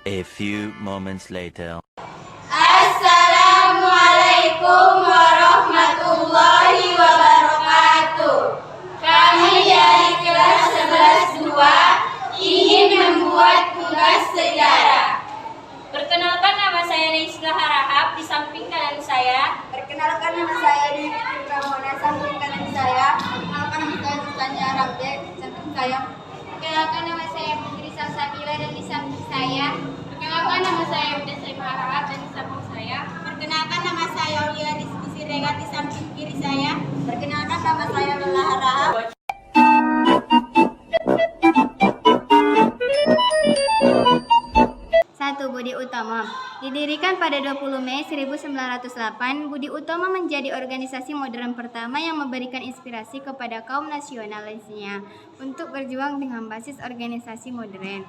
A few moments later. Assalamualaikum warahmatullahi wabarakatuh. Kami dari kelas 11-2 ingin membuat tugas sejarah. Perkenalkan, nama saya Naislah Harahap, di samping kanan saya. Perkenalkan, nama saya Dewi Pramona, samping kanan saya. Perkenalkan, nama saya Tanya Ramde, samping saya. Perkenalkan, nama saya Putri Salsabila, dan di samping saya. Perkenalkan, nama saya Bunda Saimah Harahap, dan di samping saya. Perkenalkan, nama saya Aulia Rizky Siregar, di samping kiri saya. Perkenalkan, nama saya Lola Harahap. Budi Utomo. Didirikan pada 20 Mei 1908, Budi Utomo menjadi organisasi modern pertama yang memberikan inspirasi kepada kaum nasionalisnya untuk berjuang dengan basis organisasi modern.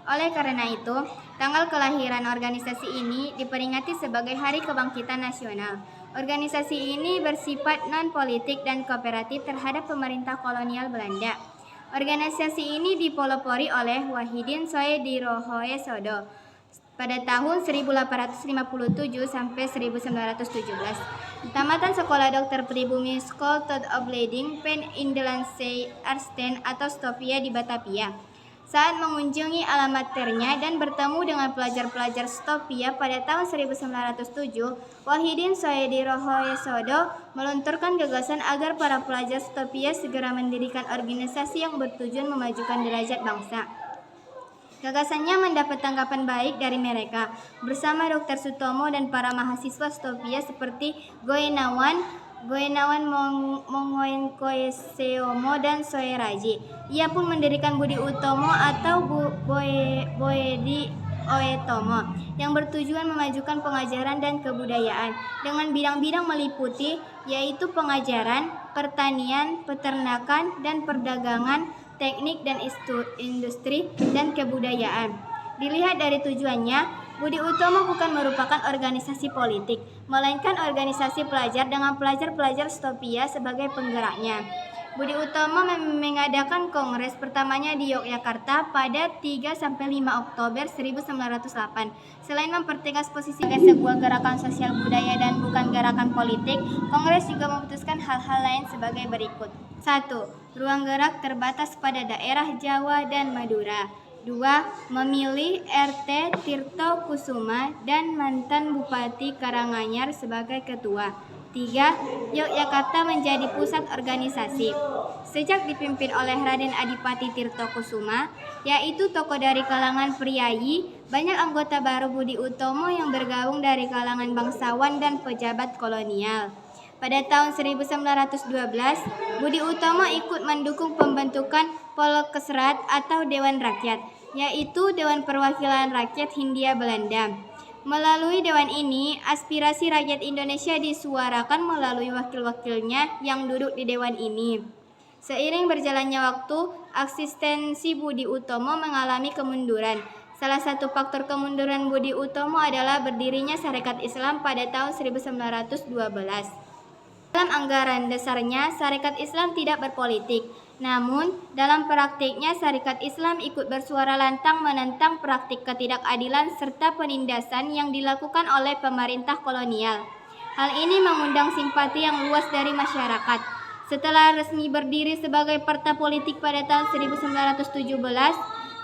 Oleh karena itu, tanggal kelahiran organisasi ini diperingati sebagai Hari Kebangkitan Nasional. Organisasi ini bersifat non-politik dan kooperatif terhadap pemerintah kolonial Belanda. Organisasi ini dipelopori oleh Wahidin Soedirohoesodo pada tahun 1857 sampai 1917. Tamatan Sekolah Dokter Pribumi School Thought of Leading Pen Indolandsche Arsten atau Stovia di Batavia. Saat mengunjungi alamaternya dan bertemu dengan pelajar-pelajar Stovia pada tahun 1907, Wahidin Soedirohoesodo melontarkan gagasan agar para pelajar Stovia segera mendirikan organisasi yang bertujuan memajukan derajat bangsa. Gagasannya mendapat tanggapan baik dari mereka. Bersama Dr. Sutomo dan para mahasiswa Stovia seperti Goenawan Mongoenkoeseomo dan Soeraji, ia pun mendirikan Budi Utomo atau Boedi Oetomo yang bertujuan memajukan pengajaran dan kebudayaan dengan bidang-bidang meliputi yaitu pengajaran, pertanian, peternakan, dan perdagangan, teknik dan industri, dan kebudayaan. Dilihat dari tujuannya, Budi Utomo bukan merupakan organisasi politik, melainkan organisasi pelajar dengan pelajar-pelajar Stovia sebagai penggeraknya. Budi Utomo mengadakan kongres pertamanya di Yogyakarta pada 3-5 Oktober 1908. Selain mempertegas posisi sebuah gerakan sosial budaya dan bukan gerakan politik, kongres juga memutuskan hal-hal lain sebagai berikut. 1. Ruang gerak terbatas pada daerah Jawa dan Madura. 2. Memilih RT Tirto Kusuma dan mantan Bupati Karanganyar sebagai ketua. 3. Yogyakarta menjadi pusat organisasi. Sejak dipimpin oleh Raden Adipati Tirto Kusuma, yaitu tokoh dari kalangan priayi, banyak anggota baru Budi Utomo yang bergabung dari kalangan bangsawan dan pejabat kolonial. Pada tahun 1912, Budi Utomo ikut mendukung pembentukan Volksraad atau Dewan Rakyat, yaitu Dewan Perwakilan Rakyat Hindia Belanda. Melalui dewan ini, aspirasi rakyat Indonesia disuarakan melalui wakil-wakilnya yang duduk di dewan ini. Seiring berjalannya waktu, eksistensi Budi Utomo mengalami kemunduran. Salah satu faktor kemunduran Budi Utomo adalah berdirinya Sarekat Islam pada tahun 1912. Dalam anggaran dasarnya, Sarekat Islam tidak berpolitik. Namun, dalam praktiknya Sarekat Islam ikut bersuara lantang menentang praktik ketidakadilan serta penindasan yang dilakukan oleh pemerintah kolonial. Hal ini mengundang simpati yang luas dari masyarakat. Setelah resmi berdiri sebagai partai politik pada tahun 1917,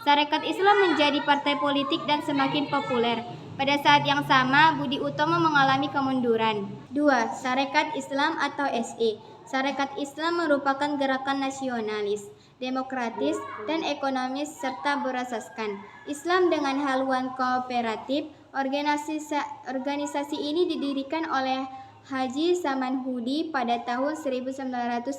Sarekat Islam menjadi partai politik dan semakin populer. Pada saat yang sama, Budi Utomo mengalami kemunduran. 2. Sarekat Islam atau SI. Sarekat Islam merupakan gerakan nasionalis, demokratis, dan ekonomis serta berasaskan Islam dengan haluan kooperatif. Organisasi ini didirikan oleh Haji Samanhudi pada tahun 1911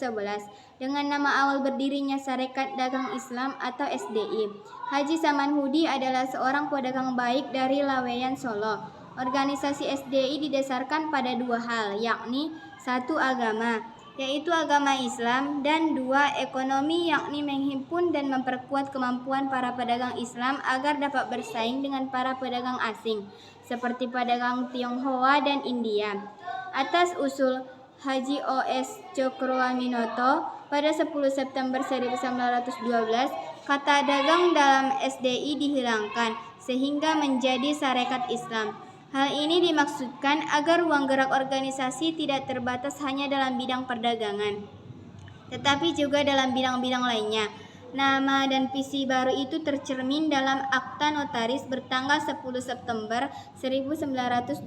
dengan nama awal berdirinya Sarekat Dagang Islam atau SDI. Haji Samanhudi adalah seorang pedagang baik dari Laweyan, Solo. Organisasi SDI didasarkan pada dua hal, yakni 1. Agama, yaitu agama Islam, dan 2. Ekonomi, yakni menghimpun dan memperkuat kemampuan para pedagang Islam agar dapat bersaing dengan para pedagang asing, seperti pedagang Tionghoa dan India. Atas usul Haji O.S. Cokroaminoto, Pada 10 September 1912, kata dagang dalam SDI dihilangkan sehingga menjadi Sarekat Islam. Hal ini dimaksudkan agar ruang gerak organisasi tidak terbatas hanya dalam bidang perdagangan, tetapi juga dalam bidang-bidang lainnya. Nama dan visi baru itu tercermin dalam Akta Notaris bertanggal 10 September 1912.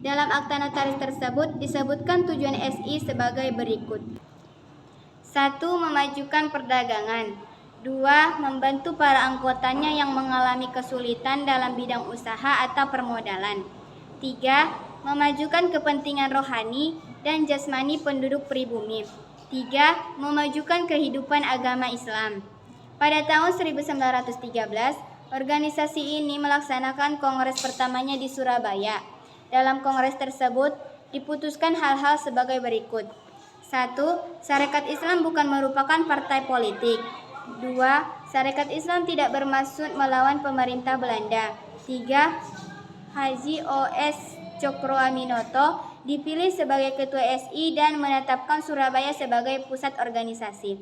Dalam Akta Notaris tersebut disebutkan tujuan SI sebagai berikut. 1. Memajukan perdagangan. 2. Membantu para anggotanya yang mengalami kesulitan dalam bidang usaha atau permodalan. 3. Memajukan kepentingan rohani dan jasmani penduduk pribumi. 3. Memajukan kehidupan agama Islam. Pada tahun 1913, organisasi ini melaksanakan kongres pertamanya di Surabaya. Dalam kongres tersebut diputuskan hal-hal sebagai berikut. 1. Sarekat Islam bukan merupakan partai politik. 2. Sarekat Islam tidak bermaksud melawan pemerintah Belanda. 3. Haji O.S. Cokroaminoto dipilih sebagai ketua SI dan menetapkan Surabaya sebagai pusat organisasi.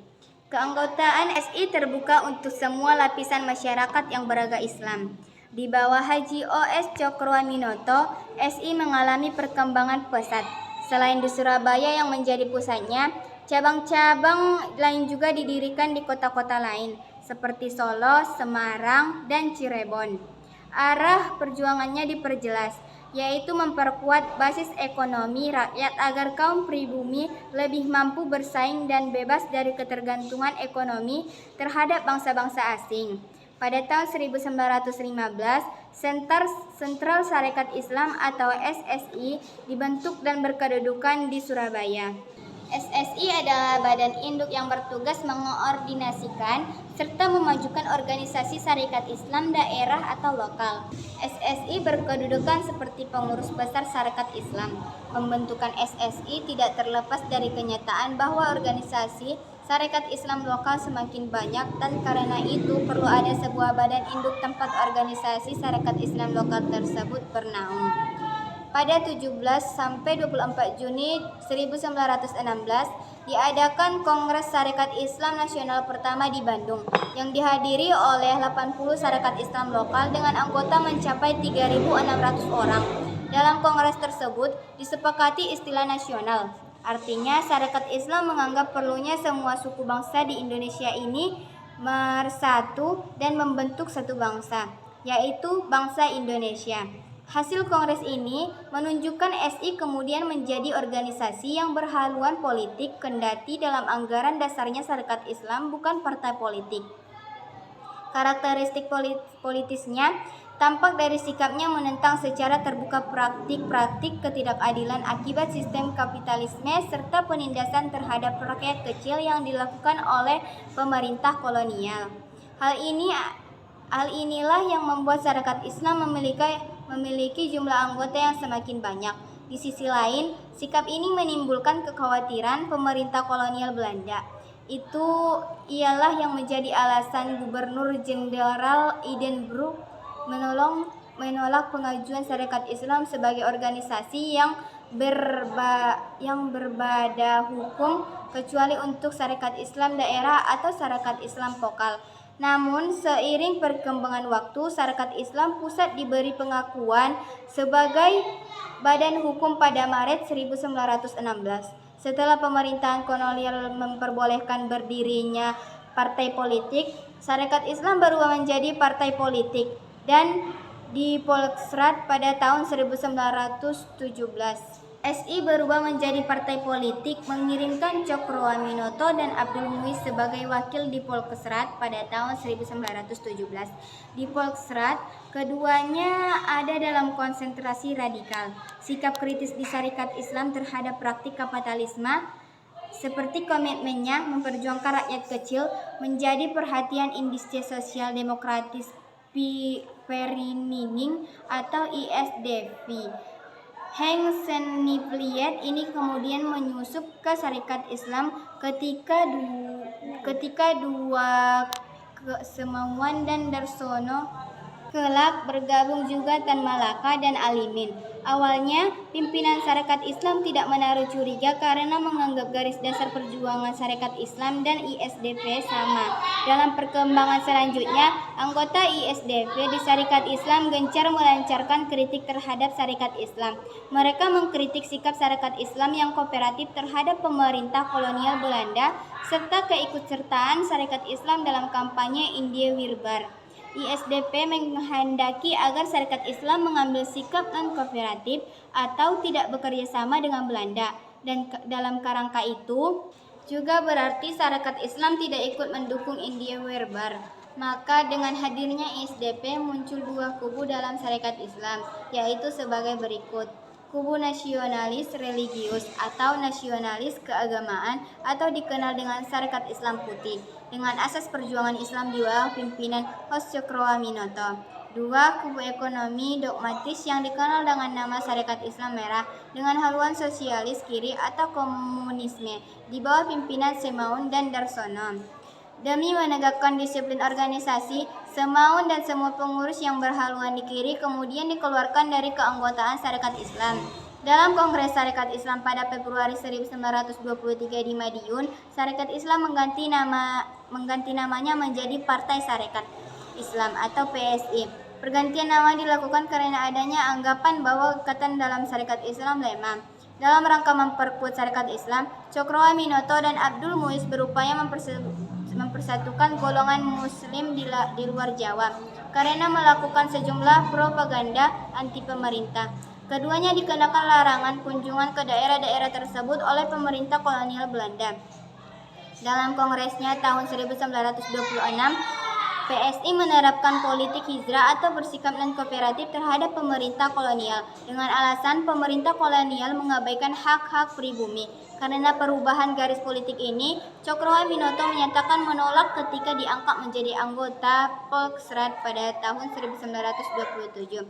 Keanggotaan SI terbuka untuk semua lapisan masyarakat yang beragama Islam. Di bawah Haji O.S. Cokroaminoto, SI mengalami perkembangan pesat. Selain di Surabaya yang menjadi pusatnya, cabang-cabang lain juga didirikan di kota-kota lain, seperti Solo, Semarang, dan Cirebon. Arah perjuangannya diperjelas, yaitu memperkuat basis ekonomi rakyat agar kaum pribumi lebih mampu bersaing dan bebas dari ketergantungan ekonomi terhadap bangsa-bangsa asing. Pada tahun 1915, Sentral Sarekat Islam atau SSI dibentuk dan berkedudukan di Surabaya. SSI adalah badan induk yang bertugas mengkoordinasikan serta memajukan organisasi Sarekat Islam daerah atau lokal. SSI berkedudukan seperti pengurus besar Sarekat Islam. Pembentukan SSI tidak terlepas dari kenyataan bahwa organisasi Sarekat Islam lokal semakin banyak dan karena itu perlu ada sebuah badan induk tempat organisasi Sarekat Islam lokal tersebut bernaung. Pada 17 sampai 24 Juni 1916 diadakan Kongres Sarekat Islam Nasional pertama di Bandung yang dihadiri oleh 80 sarekat Islam lokal dengan anggota mencapai 3.600 orang. Dalam kongres tersebut disepakati istilah nasional. Artinya Sarekat Islam menganggap perlunya semua suku bangsa di Indonesia ini bersatu dan membentuk satu bangsa, yaitu bangsa Indonesia. Hasil kongres ini menunjukkan SI kemudian menjadi organisasi yang berhaluan politik kendati dalam anggaran dasarnya Sarekat Islam bukan partai politik. Karakteristik politisnya tampak dari sikapnya menentang secara terbuka praktik-praktik ketidakadilan akibat sistem kapitalisme serta penindasan terhadap rakyat kecil yang dilakukan oleh pemerintah kolonial. Hal inilah yang membuat Sarekat Islam memiliki jumlah anggota yang semakin banyak. Di sisi lain, sikap ini menimbulkan kekhawatiran pemerintah kolonial Belanda. Itu ialah yang menjadi alasan Gubernur Jenderal Edinburgh menolak pengajuan Sarekat Islam sebagai organisasi yang berbada hukum kecuali untuk Sarekat Islam daerah atau Sarekat Islam lokal. Namun, seiring perkembangan waktu, Sarekat Islam Pusat diberi pengakuan sebagai badan hukum pada Maret 1916. Setelah pemerintahan kolonial memperbolehkan berdirinya partai politik, Sarekat Islam berubah menjadi partai politik dan dipolksrat pada tahun 1917. SI berubah menjadi partai politik, mengirimkan Cokroaminoto dan Abdul Muiz sebagai wakil di Polkesrat pada tahun 1917. Di Polkesrat, keduanya ada dalam konsentrasi radikal. Sikap kritis di Sarekat Islam terhadap praktik kapitalisme seperti komitmennya memperjuangkan rakyat kecil menjadi perhatian industri sosial demokratis Vereniging atau ISDV. Heng Senivliet ini kemudian menyusup ke Sarekat Islam ketika dua Kesemuan dan Darsono Kelak bergabung juga Tan Malaka dan Alimin. Awalnya, pimpinan Sarekat Islam tidak menaruh curiga karena menganggap garis dasar perjuangan Sarekat Islam dan ISDP sama. Dalam perkembangan selanjutnya, anggota ISDP di Sarekat Islam gencar melancarkan kritik terhadap Sarekat Islam. Mereka mengkritik sikap Sarekat Islam yang kooperatif terhadap pemerintah kolonial Belanda serta keikutsertaan Sarekat Islam dalam kampanye India Wirbar. ISDP menghendaki agar Sarekat Islam mengambil sikap non-kooperatif atau tidak bekerja sama dengan Belanda, dan dalam kerangka itu juga berarti Sarekat Islam tidak ikut mendukung India Wirbar. Maka dengan hadirnya ISDP muncul dua kubu dalam Sarekat Islam, yaitu sebagai berikut. Kubu nasionalis religius atau nasionalis keagamaan atau dikenal dengan Sarekat Islam Putih dengan asas perjuangan Islam di bawah pimpinan Hoscokroaminoto. Dua, kubu ekonomi dogmatis yang dikenal dengan nama Sarekat Islam Merah dengan haluan sosialis kiri atau komunisme di bawah pimpinan Semaun dan Darsono. Demi menegakkan disiplin organisasi, Semaun dan semua pengurus yang berhaluan di kiri kemudian dikeluarkan dari keanggotaan Sarekat Islam. Dalam Kongres Sarekat Islam pada Februari 1923 di Madiun, Sarekat Islam mengganti namanya menjadi Partai Sarekat Islam atau PSI. Pergantian nama dilakukan karena adanya anggapan bahwa kekatan dalam Sarekat Islam lemah. Dalam rangka memperkuat Sarekat Islam, Cokroaminoto dan Abdul Muiz berupaya mempersatukan golongan muslim di luar Jawa karena melakukan sejumlah propaganda anti pemerintah. Keduanya dikenakan larangan kunjungan ke daerah-daerah tersebut oleh pemerintah kolonial Belanda. Dalam kongresnya tahun 1926, PSI menerapkan politik hijrah atau bersikap non-kooperatif terhadap pemerintah kolonial dengan alasan pemerintah kolonial mengabaikan hak-hak pribumi. Karena perubahan garis politik ini, Cokroaminoto menyatakan menolak ketika diangkat menjadi anggota Volksraad pada tahun 1927.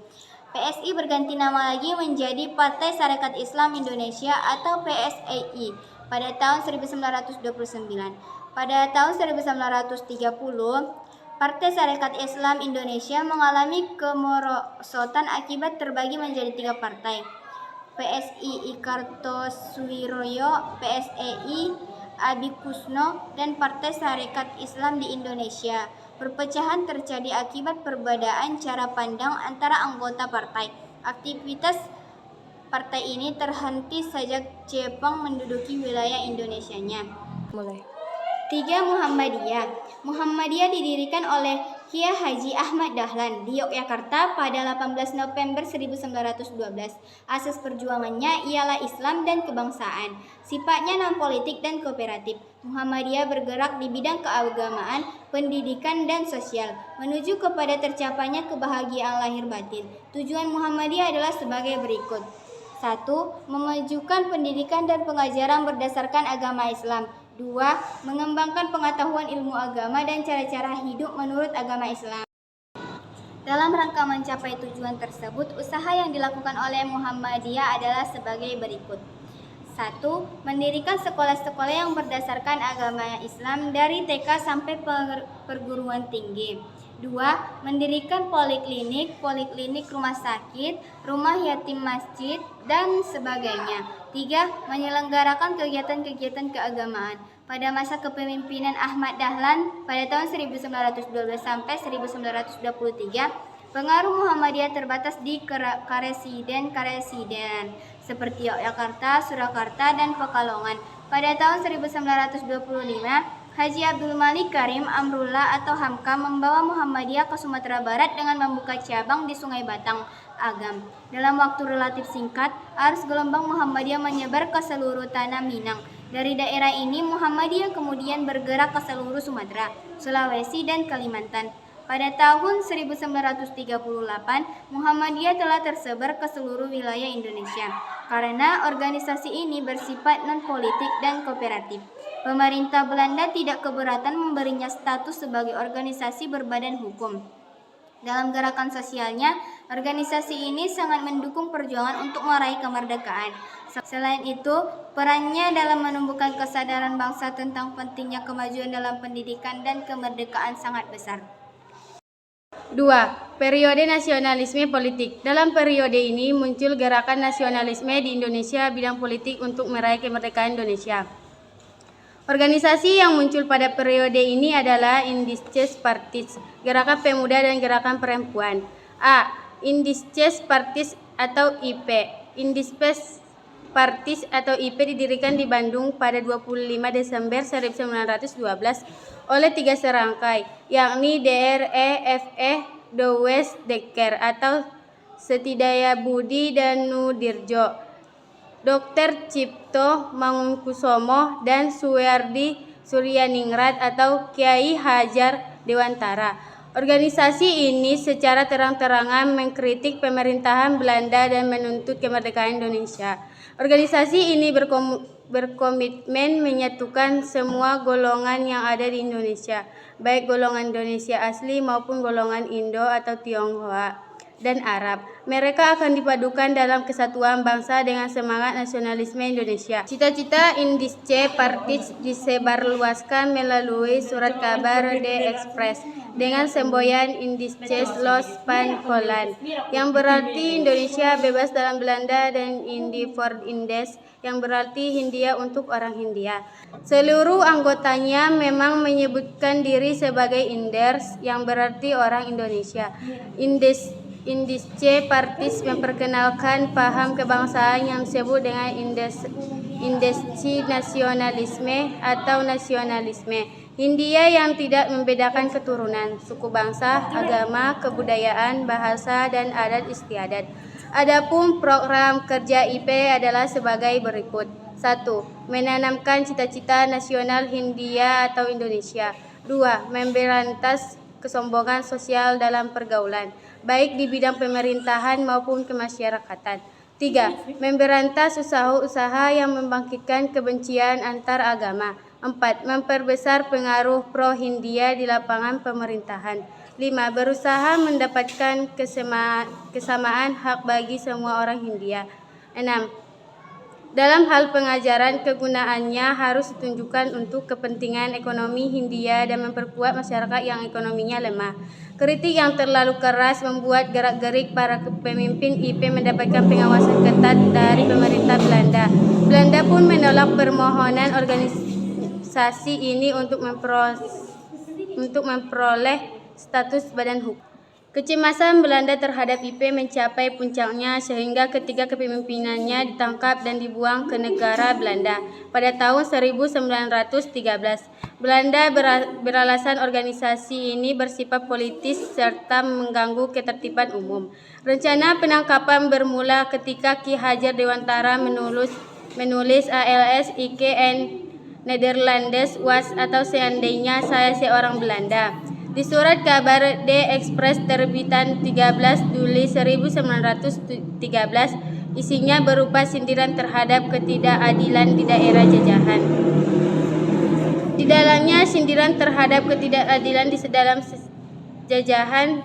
PSI berganti nama lagi menjadi Partai Sarekat Islam Indonesia atau PSII pada tahun 1929. Pada tahun 1930, Partai Sarekat Islam Indonesia mengalami kemerosotan akibat terbagi menjadi 3 partai. PSII Kartosuwiryo, PSII Adikusno, dan Partai Sarekat Islam di Indonesia. Perpecahan terjadi akibat perbedaan cara pandang antara anggota partai. Aktivitas partai ini terhenti sejak Jepang menduduki wilayah Indonesianya. 3. Muhammadiyah. Muhammadiyah didirikan oleh Kiai Haji Ahmad Dahlan di Yogyakarta pada 18 November 1912. Asas perjuangannya ialah Islam dan kebangsaan. Sifatnya non-politik dan kooperatif. Muhammadiyah bergerak di bidang keagamaan, pendidikan, dan sosial, menuju kepada tercapainya kebahagiaan lahir batin. Tujuan Muhammadiyah adalah sebagai berikut. 1. Memajukan pendidikan dan pengajaran berdasarkan agama Islam. 2. Mengembangkan pengetahuan ilmu agama dan cara-cara hidup menurut agama Islam. Dalam rangka mencapai tujuan tersebut, usaha yang dilakukan oleh Muhammadiyah adalah sebagai berikut. 1. Mendirikan sekolah-sekolah yang berdasarkan agama Islam dari TK sampai perguruan tinggi. 2. Mendirikan poliklinik, rumah sakit, rumah yatim masjid, dan sebagainya. 3. Menyelenggarakan kegiatan-kegiatan keagamaan. Pada masa kepemimpinan Ahmad Dahlan pada tahun 1912 sampai 1923, pengaruh Muhammadiyah terbatas di karesiden seperti Yogyakarta, Surakarta, dan Pekalongan. Pada tahun 1925, Haji Abdul Malik Karim Amrullah atau Hamka membawa Muhammadiyah ke Sumatera Barat dengan membuka cabang di Sungai Batang Agam. Dalam waktu relatif singkat, arus gelombang Muhammadiyah menyebar ke seluruh tanah Minang. Dari daerah ini, Muhammadiyah kemudian bergerak ke seluruh Sumatera, Sulawesi, dan Kalimantan. Pada tahun 1938, Muhammadiyah telah tersebar ke seluruh wilayah Indonesia. Karena organisasi ini bersifat non-politik dan kooperatif, pemerintah Belanda tidak keberatan memberinya status sebagai organisasi berbadan hukum. Dalam gerakan sosialnya, organisasi ini sangat mendukung perjuangan untuk meraih kemerdekaan. Selain itu, perannya dalam menumbuhkan kesadaran bangsa tentang pentingnya kemajuan dalam pendidikan dan kemerdekaan sangat besar. 2. Periode nasionalisme politik. Dalam periode ini muncul gerakan nasionalisme di Indonesia bidang politik untuk meraih kemerdekaan Indonesia. Organisasi yang muncul pada periode ini adalah Indisches Partis, Gerakan Pemuda dan Gerakan Perempuan. A. Indisches Partis atau IP. Indisches Partis atau IP didirikan di Bandung pada 25 Desember 1912 oleh 3 serangkai, yakni DRE-FE, Douwes, Dekker atau Setidaya Budi dan Nudirjo, Dr. Cipto Mangunkusumo dan Suwardi Suryaningrat atau Kiai Hajar Dewantara. Organisasi ini secara terang-terangan mengkritik pemerintahan Belanda dan menuntut kemerdekaan Indonesia. Organisasi ini berkomitmen menyatukan semua golongan yang ada di Indonesia, baik golongan Indonesia asli maupun golongan Indo atau Tionghoa dan Arab. Mereka akan dipadukan dalam kesatuan bangsa dengan semangat nasionalisme Indonesia. Cita-cita Indische Partis disebarluaskan melalui surat kabar The Express dengan semboyan Indisches Los van Holland, yang berarti Indonesia bebas dalam Belanda, dan Indi for Indes, yang berarti Hindia untuk orang Hindia. Seluruh anggotanya memang menyebutkan diri sebagai Inders, yang berarti orang Indonesia. Indische Partis memperkenalkan paham kebangsaan yang disebut dengan Indische nasionalisme atau nasionalisme Hindia yang tidak membedakan keturunan, suku bangsa, agama, kebudayaan, bahasa, dan adat istiadat. Adapun program kerja IP adalah sebagai berikut. 1. Menanamkan cita-cita nasional Hindia atau Indonesia. 2. Memberantas kesombongan sosial dalam pergaulan, baik di bidang pemerintahan maupun kemasyarakatan. 3. Memberantas usaha-usaha yang membangkitkan kebencian antar agama. 4. Memperbesar pengaruh pro-Hindia di lapangan pemerintahan. 5. Berusaha mendapatkan kesamaan hak bagi semua orang Hindia. 6. Dalam hal pengajaran, kegunaannya harus ditunjukkan untuk kepentingan ekonomi Hindia dan memperkuat masyarakat yang ekonominya lemah. Kritik yang terlalu keras membuat gerak-gerik para pemimpin IP mendapatkan pengawasan ketat dari pemerintah Belanda. Belanda pun menolak permohonan organisasi ini untuk memperoleh status badan hukum. Kecemasan Belanda terhadap IP mencapai puncaknya sehingga ketika kepemimpinannya ditangkap dan dibuang ke negara Belanda pada tahun 1913. Belanda beralasan organisasi ini bersifat politis serta mengganggu ketertiban umum. Rencana penangkapan bermula ketika Ki Hajar Dewantara menulis ALS IKN Nederlandes was atau seandainya saya seorang Belanda. Di surat kabar The Express terbitan 13 Juli 1913, isinya berupa sindiran terhadap ketidakadilan di daerah jajahan. Di dalamnya sindiran terhadap ketidakadilan di dalam jajahan.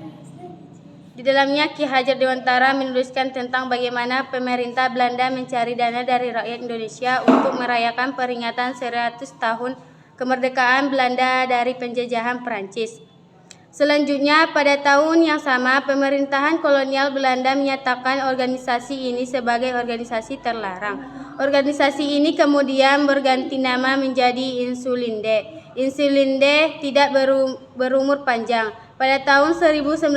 Di dalamnya Ki Hajar Dewantara menuliskan tentang bagaimana pemerintah Belanda mencari dana dari rakyat Indonesia untuk merayakan peringatan 100 tahun kemerdekaan Belanda dari penjajahan Perancis. Selanjutnya, pada tahun yang sama, pemerintahan kolonial Belanda menyatakan organisasi ini sebagai organisasi terlarang. Organisasi ini kemudian berganti nama menjadi Insulinde. Insulinde tidak berumur panjang. Pada tahun 1919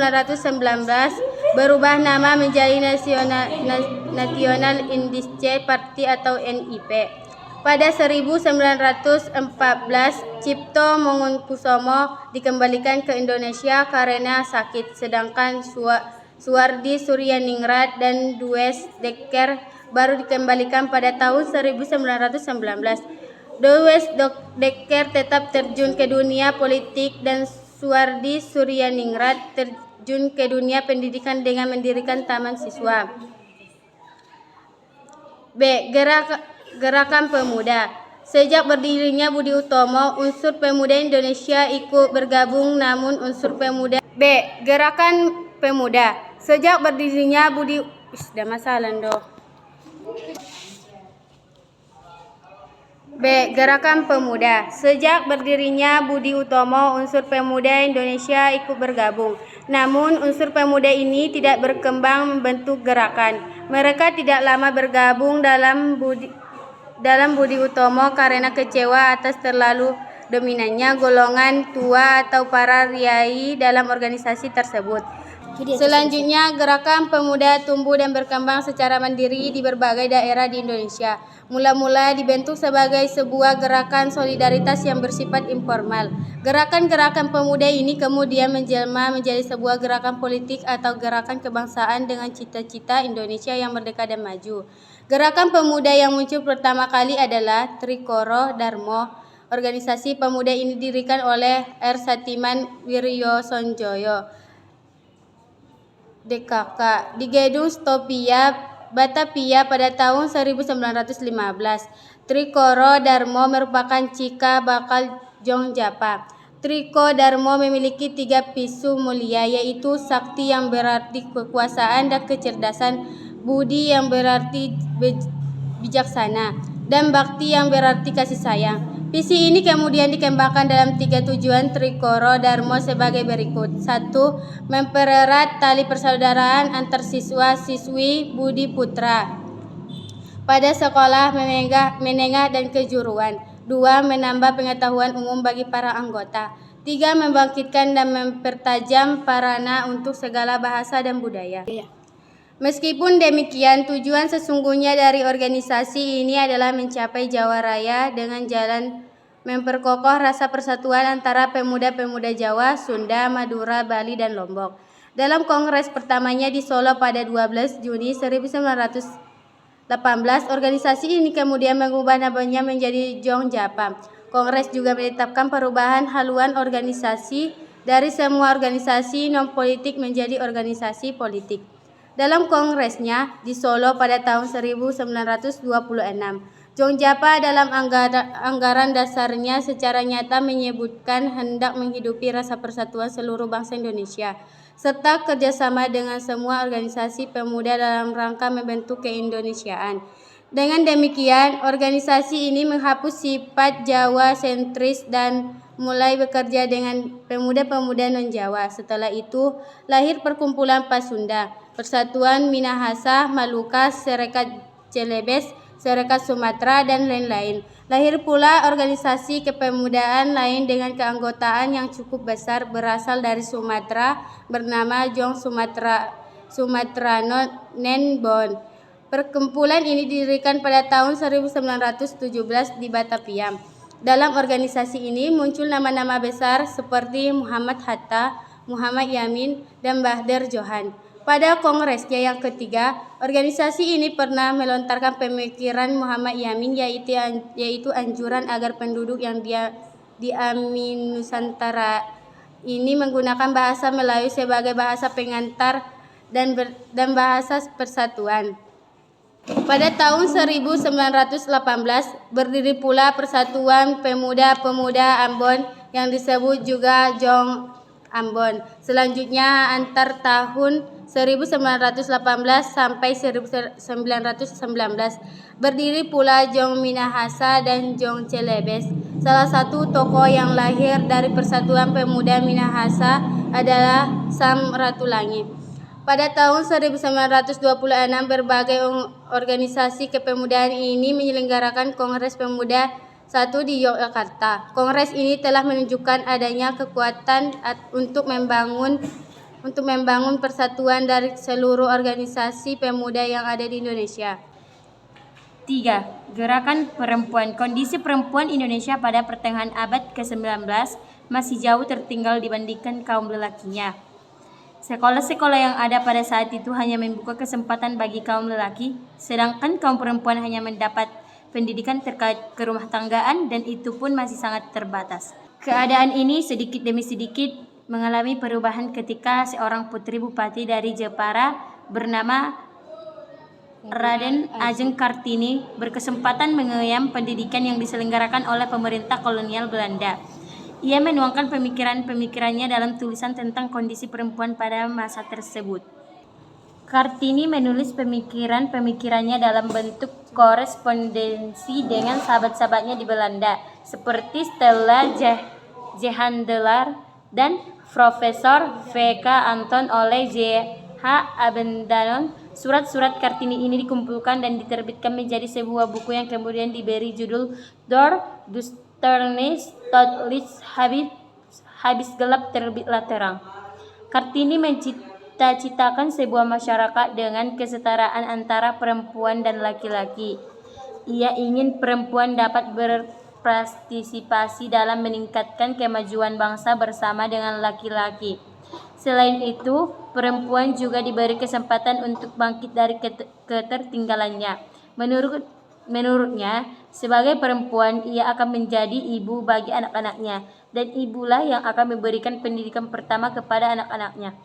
berubah nama menjadi National Indische Party atau NIP. Pada 1914, Cipto Mangunkusumo dikembalikan ke Indonesia karena sakit, sedangkan Suwardi Suryaningrat dan Douwes Dekker baru dikembalikan pada tahun 1919. Douwes Dekker tetap terjun ke dunia politik dan Suwardi Suryaningrat terjun ke dunia pendidikan dengan mendirikan taman siswa. B. Gerakan Pemuda. Sejak berdirinya Budi Utomo, unsur pemuda Indonesia ikut bergabung, namun unsur pemuda B. Gerakan Pemuda. Sejak berdirinya Budi B. Gerakan Pemuda. Sejak berdirinya Budi Utomo, unsur pemuda Indonesia ikut bergabung. Namun, unsur pemuda ini tidak berkembang membentuk gerakan. Mereka tidak lama bergabung dalam Budi Utomo karena kecewa atas terlalu dominannya golongan tua atau para riai dalam organisasi tersebut. Selanjutnya, gerakan pemuda tumbuh dan berkembang secara mandiri di berbagai daerah di Indonesia. Mula-mula dibentuk sebagai sebuah gerakan solidaritas yang bersifat informal. Gerakan-gerakan pemuda ini kemudian menjelma menjadi sebuah gerakan politik atau gerakan kebangsaan dengan cita-cita Indonesia yang merdeka dan maju. Gerakan pemuda yang muncul pertama kali adalah Trikoro Darmo. Organisasi pemuda ini didirikan oleh R. Satiman Wiryosonjoyo, DKK, di Gedung Stopia, Batavia pada tahun 1915. Trikoro Darmo merupakan cikal bakal Jongjapa. Triko Darmo memiliki 3 pisu mulia, yaitu sakti yang berarti kekuasaan dan kecerdasan, budi yang berarti bijaksana, dan bakti yang berarti kasih sayang. Visi ini kemudian dikembangkan dalam 3 tujuan Trikoro Darmo sebagai berikut. 1. Mempererat tali persaudaraan antar siswa-siswi Budi Putra pada sekolah menengah dan kejuruan. 2. Menambah pengetahuan umum bagi para anggota. 3. Membangkitkan dan mempertajam parana untuk segala bahasa dan budaya. Meskipun demikian, tujuan sesungguhnya dari organisasi ini adalah mencapai Jawa Raya dengan jalan memperkokoh rasa persatuan antara pemuda-pemuda Jawa, Sunda, Madura, Bali, dan Lombok. Dalam kongres pertamanya di Solo pada 12 Juni 1918, organisasi ini kemudian mengubah namanya menjadi Jongjapa. Kongres juga menetapkan perubahan haluan organisasi dari semua organisasi non-politik menjadi organisasi politik. Dalam kongresnya di Solo pada tahun 1926, Jongjapa dalam anggaran dasarnya secara nyata menyebutkan hendak menghidupi rasa persatuan seluruh bangsa Indonesia, serta kerjasama dengan semua organisasi pemuda dalam rangka membentuk keindonesiaan. Dengan demikian, organisasi ini menghapus sifat Jawa sentris dan mulai bekerja dengan pemuda-pemuda non-Jawa. Setelah itu, lahir Perkumpulan Pasunda, Persatuan Minahasa, Maluka, Serekat Celebes, Serekat Sumatera, dan lain-lain. Lahir pula organisasi kepemudaan lain dengan keanggotaan yang cukup besar berasal dari Sumatera bernama Jong Sumatrano Nenbon. Perkumpulan ini didirikan pada tahun 1917 di Batavia. Dalam organisasi ini muncul nama-nama besar seperti Muhammad Hatta, Muhammad Yamin, dan Bahder Johan. Pada kongresnya yang ketiga, organisasi ini pernah melontarkan pemikiran Muhammad Yamin, yaitu anjuran agar penduduk yang diami Nusantara ini menggunakan bahasa Melayu sebagai bahasa pengantar dan bahasa persatuan. Pada tahun 1918 berdiri pula Persatuan Pemuda-Pemuda Ambon yang disebut juga Jong Ambon. Selanjutnya antar tahun 1918 sampai 1919 berdiri pula Jong Minahasa dan Jong Celebes. Salah satu tokoh yang lahir dari Persatuan Pemuda Minahasa adalah Sam Ratulangi. Pada tahun 1926 berbagai organisasi kepemudaan ini menyelenggarakan Kongres Pemuda 1 di Yogyakarta. Kongres ini telah menunjukkan adanya kekuatan untuk membangun persatuan dari seluruh organisasi pemuda yang ada di Indonesia. 3. Gerakan perempuan. Kondisi perempuan Indonesia pada pertengahan abad ke-19 masih jauh tertinggal dibandingkan kaum lelakinya. Sekolah-sekolah yang ada pada saat itu hanya membuka kesempatan bagi kaum lelaki, sedangkan kaum perempuan hanya mendapat pendidikan terkait kerumah tanggaan dan itu pun masih sangat terbatas. Keadaan ini sedikit demi sedikit mengalami perubahan ketika seorang putri bupati dari Jepara bernama Raden Ajeng Kartini berkesempatan mengenyam pendidikan yang diselenggarakan oleh pemerintah kolonial Belanda. Ia menuangkan pemikiran-pemikirannya dalam tulisan tentang kondisi perempuan pada masa tersebut. Kartini menulis pemikirannya dalam bentuk korespondensi dengan sahabat-sahabatnya di Belanda, seperti Stella Jehandelaar dan Profesor V.K. Anton oleh J.H. Abendanon. Surat-surat Kartini ini dikumpulkan dan diterbitkan menjadi sebuah buku yang kemudian diberi judul Door Duisternis tot Licht habis gelap terbitlah terang. Kartini mencita-citakan sebuah masyarakat dengan kesetaraan antara perempuan dan laki-laki. Ia ingin perempuan dapat berpartisipasi dalam meningkatkan kemajuan bangsa bersama dengan laki-laki. Selain itu, perempuan juga diberi kesempatan untuk bangkit dari ketertinggalannya. Menurutnya, sebagai perempuan, ia akan menjadi ibu bagi anak-anaknya, dan ibulah yang akan memberikan pendidikan pertama kepada anak-anaknya.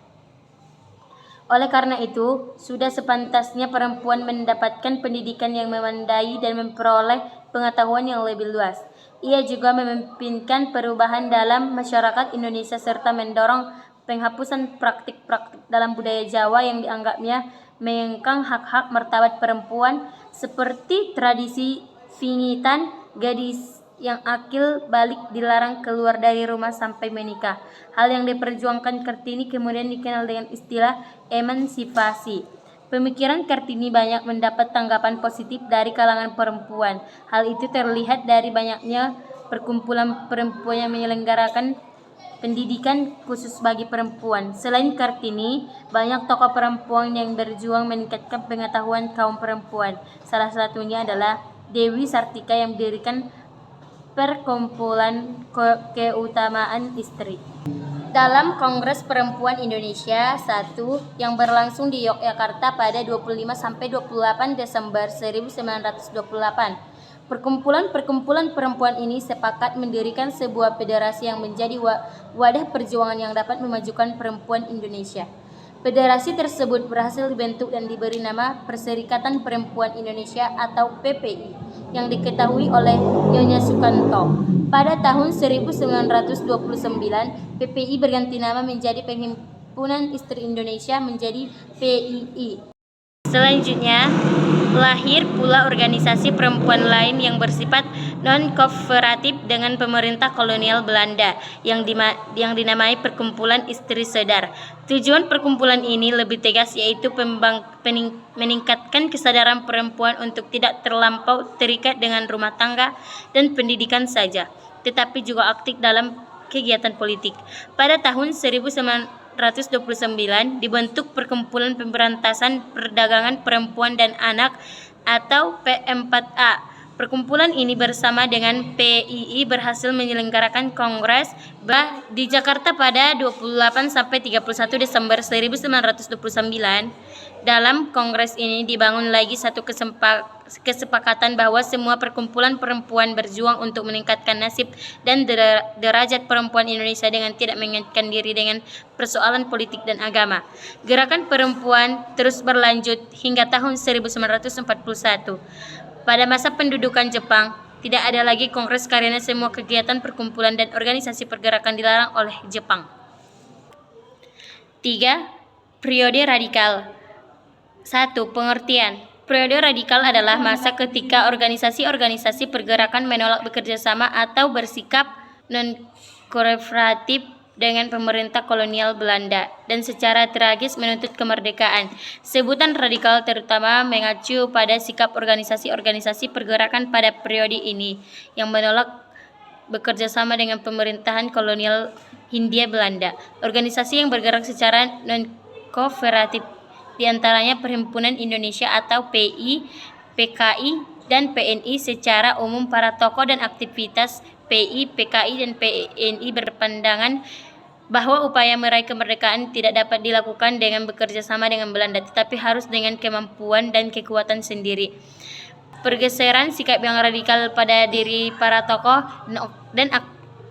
Oleh karena itu, sudah sepantasnya perempuan mendapatkan pendidikan yang memadai dan memperoleh pengetahuan yang lebih luas. Ia juga memimpinkan perubahan dalam masyarakat Indonesia serta mendorong penghapusan praktik-praktik dalam budaya Jawa yang dianggapnya mengengkang hak-hak martabat perempuan, seperti tradisi fingitan, gadis yang akil balik dilarang keluar dari rumah sampai menikah. Hal yang diperjuangkan Kartini kemudian dikenal dengan istilah emansipasi. Pemikiran Kartini banyak mendapat tanggapan positif dari kalangan perempuan. Hal itu terlihat dari banyaknya perkumpulan perempuan yang menyelenggarakan pendidikan khusus bagi perempuan. Selain Kartini, banyak tokoh perempuan yang berjuang meningkatkan pengetahuan kaum perempuan. Salah satunya adalah Dewi Sartika yang mendirikan Perkumpulan Keutamaan Istri. Dalam Kongres Perempuan Indonesia I yang berlangsung di Yogyakarta pada 25-28 Desember 1928, perkumpulan perempuan ini sepakat mendirikan sebuah federasi yang menjadi wadah perjuangan yang dapat memajukan perempuan Indonesia. Federasi tersebut berhasil dibentuk dan diberi nama Perserikatan Perempuan Indonesia atau PPI yang diketahui oleh Nyonya Sukanto. Pada tahun 1929, PPI berganti nama menjadi Perhimpunan Istri Indonesia menjadi PII. Selanjutnya, lahir pula organisasi perempuan lain yang bersifat non-kooperatif dengan pemerintah kolonial Belanda yang dinamai Perkumpulan Istri Sedar. Tujuan perkumpulan ini lebih tegas, yaitu meningkatkan kesadaran perempuan untuk tidak terlampau terikat dengan rumah tangga dan pendidikan saja, tetapi juga aktif dalam kegiatan politik. Pada tahun 1929 dibentuk Perkumpulan Pemberantasan Perdagangan Perempuan dan Anak atau P4A. Perkumpulan ini bersama dengan PII berhasil menyelenggarakan Kongres di Jakarta pada 28-31 Desember 1929. Dalam kongres ini dibangun lagi satu kesepakatan bahwa semua perkumpulan perempuan berjuang untuk meningkatkan nasib dan derajat perempuan Indonesia dengan tidak mengaitkan diri dengan persoalan politik dan agama. Gerakan perempuan terus berlanjut hingga tahun 1941. Pada masa pendudukan Jepang, tidak ada lagi kongres karena semua kegiatan perkumpulan dan organisasi pergerakan dilarang oleh Jepang. 3. Periode radikal. 1. Pengertian. Periode radikal adalah masa ketika organisasi-organisasi pergerakan menolak bekerja sama atau bersikap non-kooperatif dengan pemerintah kolonial Belanda dan secara tragis menuntut kemerdekaan. Sebutan radikal terutama mengacu pada sikap organisasi-organisasi pergerakan pada periode ini yang menolak bekerja sama dengan pemerintahan kolonial Hindia Belanda. Organisasi yang bergerak secara non-kooperatif di antaranya Perhimpunan Indonesia atau PI, PKI, dan PNI. Secara umum para tokoh dan aktivitas PI, PKI, dan PNI berpandangan bahwa upaya meraih kemerdekaan tidak dapat dilakukan dengan bekerja sama dengan Belanda, tetapi harus dengan kemampuan dan kekuatan sendiri. Pergeseran sikap yang radikal pada diri para tokoh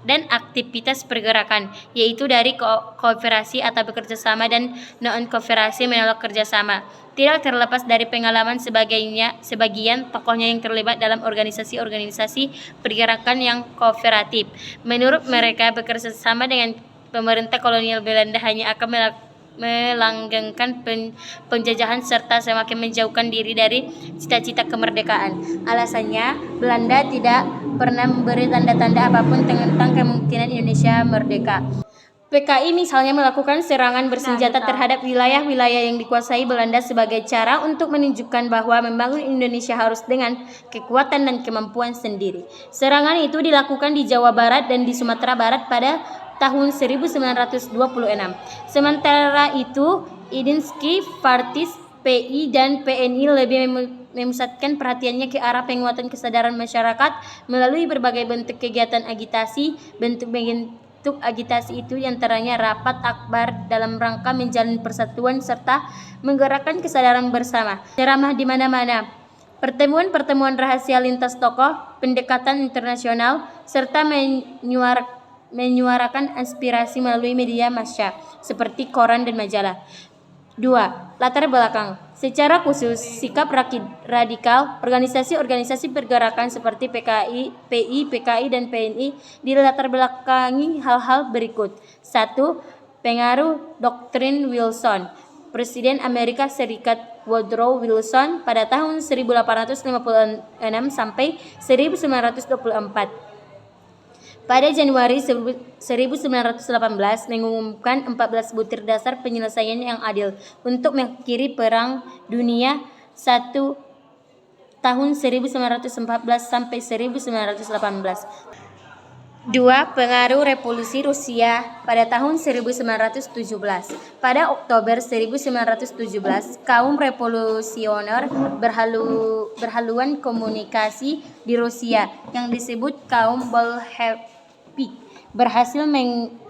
dan aktivitas pergerakan, yaitu dari kooperasi atau bekerja sama dan non-kooperasi menolak kerjasama, tidak terlepas dari pengalaman sebagian tokohnya yang terlibat dalam organisasi-organisasi pergerakan yang kooperatif. Menurut mereka, bekerja sama dengan pemerintah kolonial Belanda hanya akan melanggengkan penjajahan serta semakin menjauhkan diri dari cita-cita kemerdekaan. Alasannya, Belanda tidak pernah memberi tanda-tanda apapun tentang kemungkinan Indonesia merdeka. PKI misalnya melakukan serangan bersenjata terhadap wilayah-wilayah yang dikuasai Belanda sebagai cara untuk menunjukkan bahwa membangun Indonesia harus dengan kekuatan dan kemampuan sendiri. Serangan itu dilakukan di Jawa Barat dan di Sumatera Barat pada tahun 1926. Sementara itu, identitas partis PI dan PNI lebih memusatkan perhatiannya ke arah penguatan kesadaran masyarakat melalui berbagai bentuk kegiatan agitasi. Bentuk agitasi itu diantaranya rapat akbar dalam rangka menjalin persatuan serta menggerakkan kesadaran bersama, ceramah di mana-mana, pertemuan-pertemuan rahasia lintas tokoh, pendekatan internasional, serta menyuarakan aspirasi melalui media massa seperti koran dan majalah. 2. Latar belakang. Secara khusus, sikap radikal organisasi-organisasi pergerakan seperti PKI, PI, PKI, dan PNI dilatar belakangi hal-hal berikut. 1. Pengaruh doktrin Wilson. Presiden Amerika Serikat Woodrow Wilson pada tahun 1856 sampai 1924. Pada Januari 1918 mengumumkan 14 butir dasar penyelesaian yang adil untuk mengakhiri Perang Dunia I tahun 1914 sampai 1918. 2. Pengaruh Revolusi Rusia pada tahun 1917. Pada Oktober 1917, kaum revolusioner berhaluan komunikasi di Rusia yang disebut kaum Bolshevik berhasil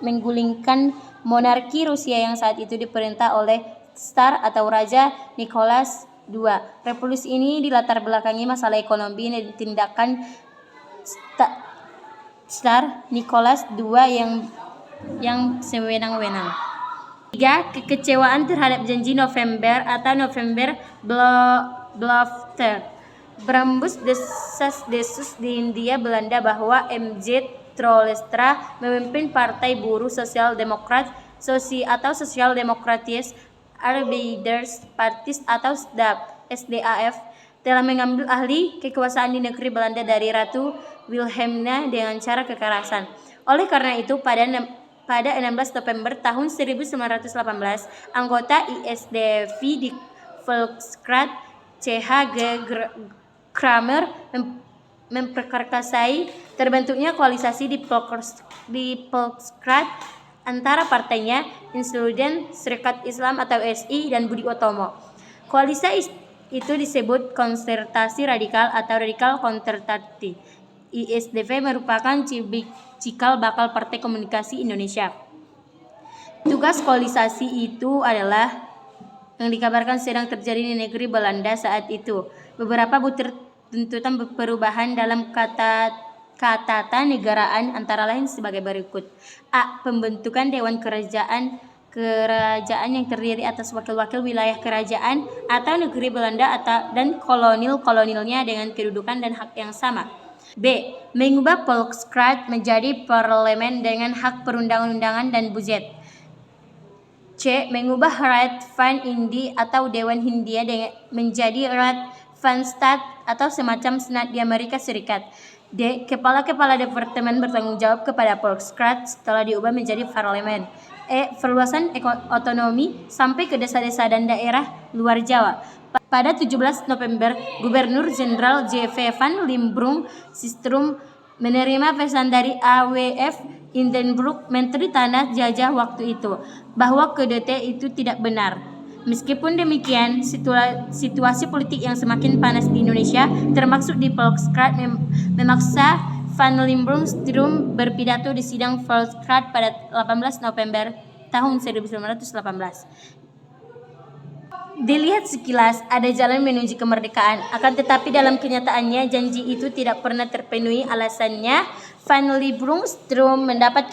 menggulingkan monarki Rusia yang saat itu diperintah oleh Tsar atau Raja Nicholas II. Revolusi ini dilatar belakangi masalah ekonomi dan tindakan Tsar Nicholas II yang sewenang-wenang. 3. Kekecewaan terhadap janji November atau November Bluffter. Berembus desas-desus di Hindia Belanda bahwa M.J. Troelstra, memimpin Partai Buruh Sosial Demokrat atau Social Democratische Arbeiderspartij atau SDAF, telah mengambil alih kekuasaan di negeri Belanda dari Ratu Wilhelmina dengan cara kekerasan. Oleh karena itu, pada 16 November tahun 1918, anggota ISDV di Volksraad CH.G. Kramer memperkasai terbentuknya koalisasi di Volksraad antara partainya, Insiden Serikat Islam atau SI, dan Budi Utomo. Koalisi itu disebut konsertasi radikal atau radikal konsertati. ISDV merupakan cikal bakal Partai Komunikasi Indonesia. Tugas koalisasi itu adalah yang dikabarkan sedang terjadi di negeri Belanda saat itu. Beberapa butir tuntutan perubahan dalam ketatanegaraan antara lain sebagai berikut. A. Pembentukan Dewan Kerajaan yang terdiri atas wakil-wakil wilayah kerajaan atau negeri Belanda dan kolonil-kolonilnya dengan kedudukan dan hak yang sama. B. Mengubah Volksraad menjadi parlemen dengan hak perundang-undangan dan budget. C. Mengubah Raad van Indi atau Dewan Hindia menjadi Raad van State atau semacam senat di Amerika Serikat. D. Kepala-kepala departemen bertanggung jawab kepada Volksraad setelah diubah menjadi parlemen. E. Perluasan otonomi sampai ke desa-desa dan daerah luar Jawa. Pada 17 November, Gubernur Jenderal J.V. van Limburg Sistrum menerima pesan dari AWF Hindenburg, Menteri Tanah Jajah waktu itu, bahwa kudeta itu tidak benar. Meskipun demikian, situasi politik yang semakin panas di Indonesia, termasuk di Volksraad, memaksa van Limburg Sistrum berpidato di sidang Volksraad pada 18 November tahun 1918. Dilihat sekilas, ada jalan menuju kemerdekaan. Akan tetapi dalam kenyataannya, janji itu tidak pernah terpenuhi. Alasannya, van Limburg Sistrum mendapat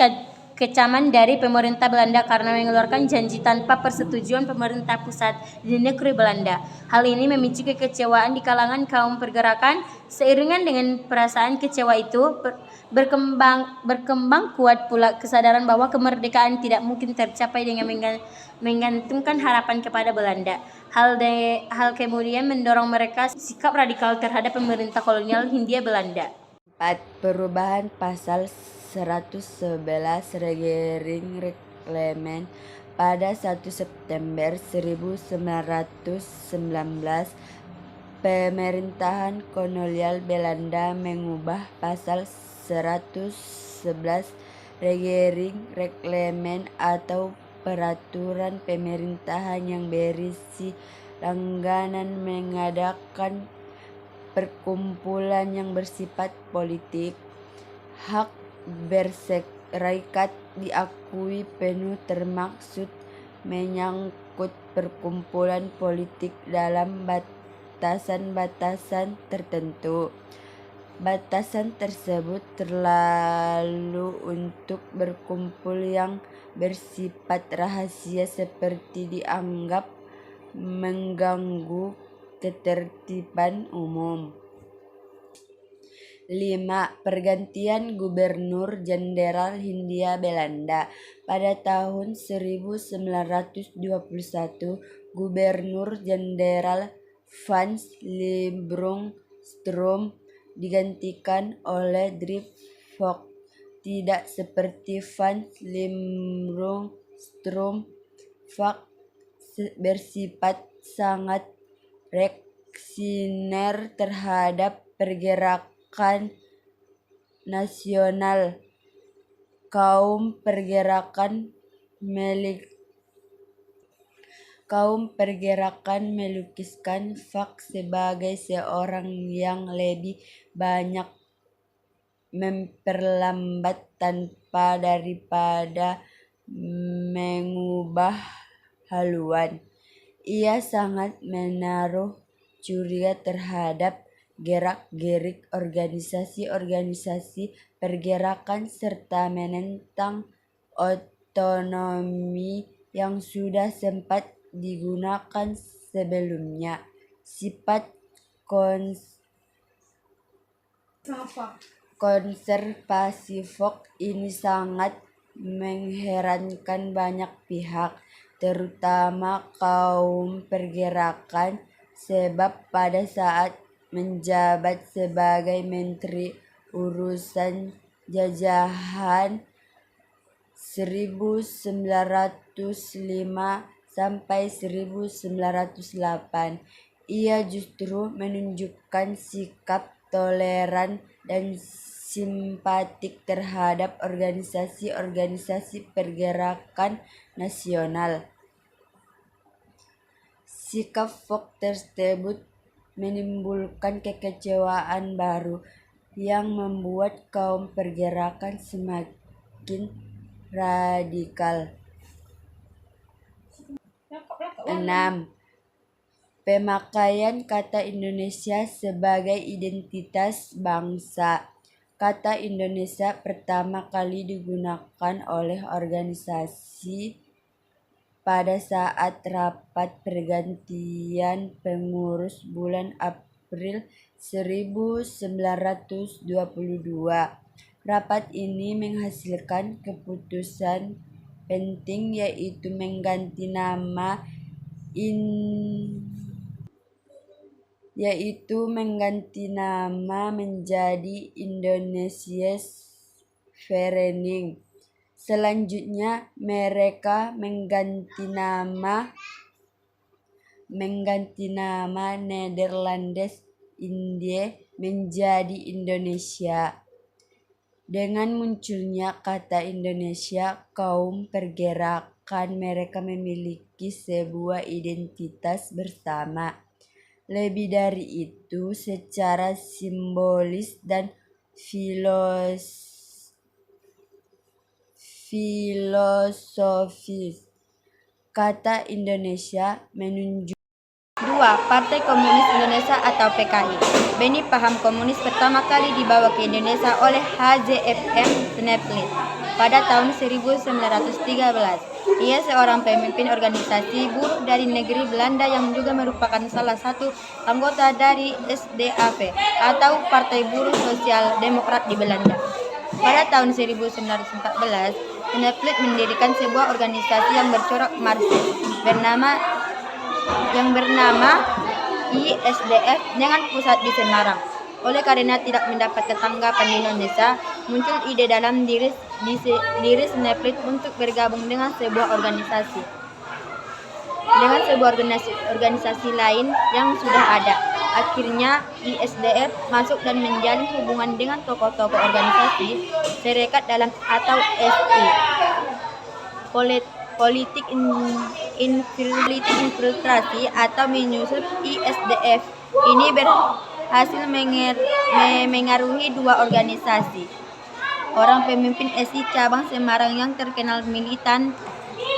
kecaman dari pemerintah Belanda karena mengeluarkan janji tanpa persetujuan pemerintah pusat di negeri Belanda. Hal ini memicu kekecewaan di kalangan kaum pergerakan. Seiringan dengan perasaan kecewa itu, Berkembang kuat pula kesadaran bahwa kemerdekaan tidak mungkin tercapai dengan menggantungkan harapan kepada Belanda. Hal kemudian mendorong mereka sikap radikal terhadap pemerintah kolonial Hindia Belanda. 4. Perubahan pasal 111 Regering pada 1 September 1919. Pemerintahan kolonial Belanda mengubah pasal 111 Regering atau peraturan pemerintahan yang berisi langganan mengadakan perkumpulan yang bersifat politik. Hak berserikat diakui penuh termaksud menyangkut perkumpulan politik dalam batasan-batasan tertentu. Batasan tersebut terlalu untuk berkumpul yang bersifat rahasia seperti dianggap mengganggu ketertiban umum. 5. Pergantian Gubernur Jenderal Hindia Belanda. Pada tahun 1921, Gubernur Jenderal Frans Lilienstrom digantikan oleh Dirk Vogt. Tidak seperti Frans Lilienstrom, Vogt bersifat sangat reaksioner terhadap pergerakan nasional. Kaum pergerakan melukiskan Vogt sebagai seorang yang lebih banyak memperlambat tanpa daripada mengubah haluan. Ia sangat menaruh curiga terhadap gerak-gerik organisasi-organisasi pergerakan serta menentang otonomi yang sudah sempat digunakan sebelumnya. Sifat konservasi Vogt ini sangat mengherankan banyak pihak, terutama kaum pergerakan, sebab pada saat menjabat sebagai Menteri Urusan Jajahan 1905 sampai 1908, ia justru menunjukkan sikap toleran dan simpatik terhadap organisasi-organisasi pergerakan nasional. Sikap Vogt tersebut menimbulkan kekecewaan baru yang membuat kaum pergerakan semakin radikal. 6. Pemakaian kata Indonesia sebagai identitas bangsa. Kata Indonesia pertama kali digunakan oleh organisasi pada saat rapat pergantian pengurus bulan April 1922. Rapat ini menghasilkan keputusan penting, yaitu mengganti nama menjadi Indonesia's Vereniging. Selanjutnya mereka mengganti nama Nederlandes Indië menjadi Indonesia. Dengan munculnya kata Indonesia, kaum pergerakan mereka memiliki sebuah identitas bersama. Lebih dari itu, secara simbolis dan filosofis, kata Indonesia menunjuk 2. Partai Komunis Indonesia atau PKI. Benih paham komunis pertama kali dibawa ke Indonesia oleh HZFM Kneplit pada tahun 1913. Ia seorang pemimpin organisasi buruh dari negeri Belanda yang juga merupakan salah satu anggota dari SDAV atau Partai Buruh Sosial Demokrat di Belanda. Pada tahun 1914, Sneplit mendirikan sebuah organisasi yang bercorak Marxis bernama ISDF dengan pusat di Semarang. Oleh karena tidak mendapatkan tanggapan di Indonesia, muncul ide dalam diri Sneplit untuk bergabung dengan sebuah organisasi lain yang sudah ada. Akhirnya ISDF masuk dan menjalin hubungan dengan tokoh-tokoh organisasi Serikat Dalam atau SI. Politik infiltrasi atau menyusup ISDF ini berhasil mengaruhi dua organisasi. Orang pemimpin SI cabang Semarang yang terkenal militan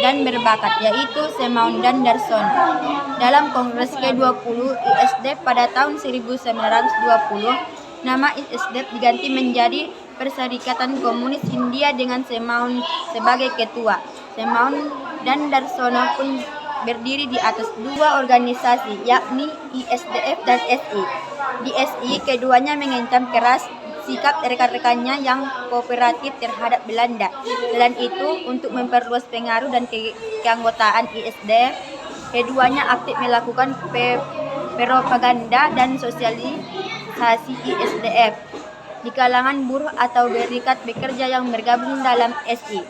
dan berbakat, yaitu Semaun dan Darsono. Dalam Kongres ke-20 ISDF pada tahun 1920, nama ISDF diganti menjadi Perserikatan Komunis Hindia dengan Semaun sebagai ketua. Semaun dan Darsono pun berdiri di atas dua organisasi, yakni ISDF dan SI. Di SI, keduanya mengancam keras sikap rekan-rekannya yang kooperatif terhadap Belanda. Selain itu, untuk memperluas pengaruh dan keanggotaan ISDF, keduanya aktif melakukan propaganda dan sosialisasi ISDF di kalangan buruh atau berikat bekerja yang bergabung dalam SI.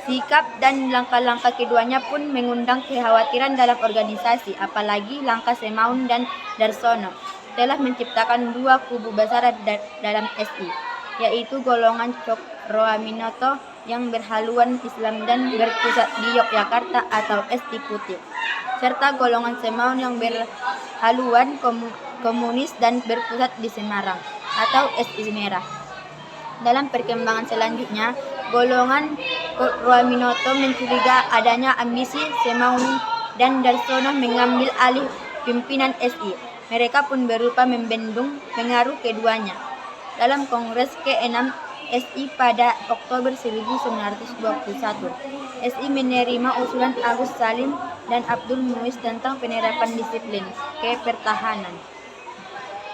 Sikap dan langkah-langkah keduanya pun mengundang kekhawatiran dalam organisasi, apalagi langkah Semaun dan Darsono telah menciptakan dua kubu besar dalam SI, yaitu golongan Cokroaminoto yang berhaluan Islam dan berpusat di Yogyakarta atau SI Putih, serta golongan Semaun yang berhaluan komunis dan berpusat di Semarang atau SI Merah. Dalam perkembangan selanjutnya, golongan Cokroaminoto mencuriga adanya ambisi Semaun dan Darsono mengambil alih pimpinan SI. Mereka pun berupa membendung pengaruh keduanya. Dalam Kongres ke-6 SI pada Oktober 1921, SI menerima usulan Agus Salim dan Abdul Muiz tentang penerapan disiplin kepertahanan,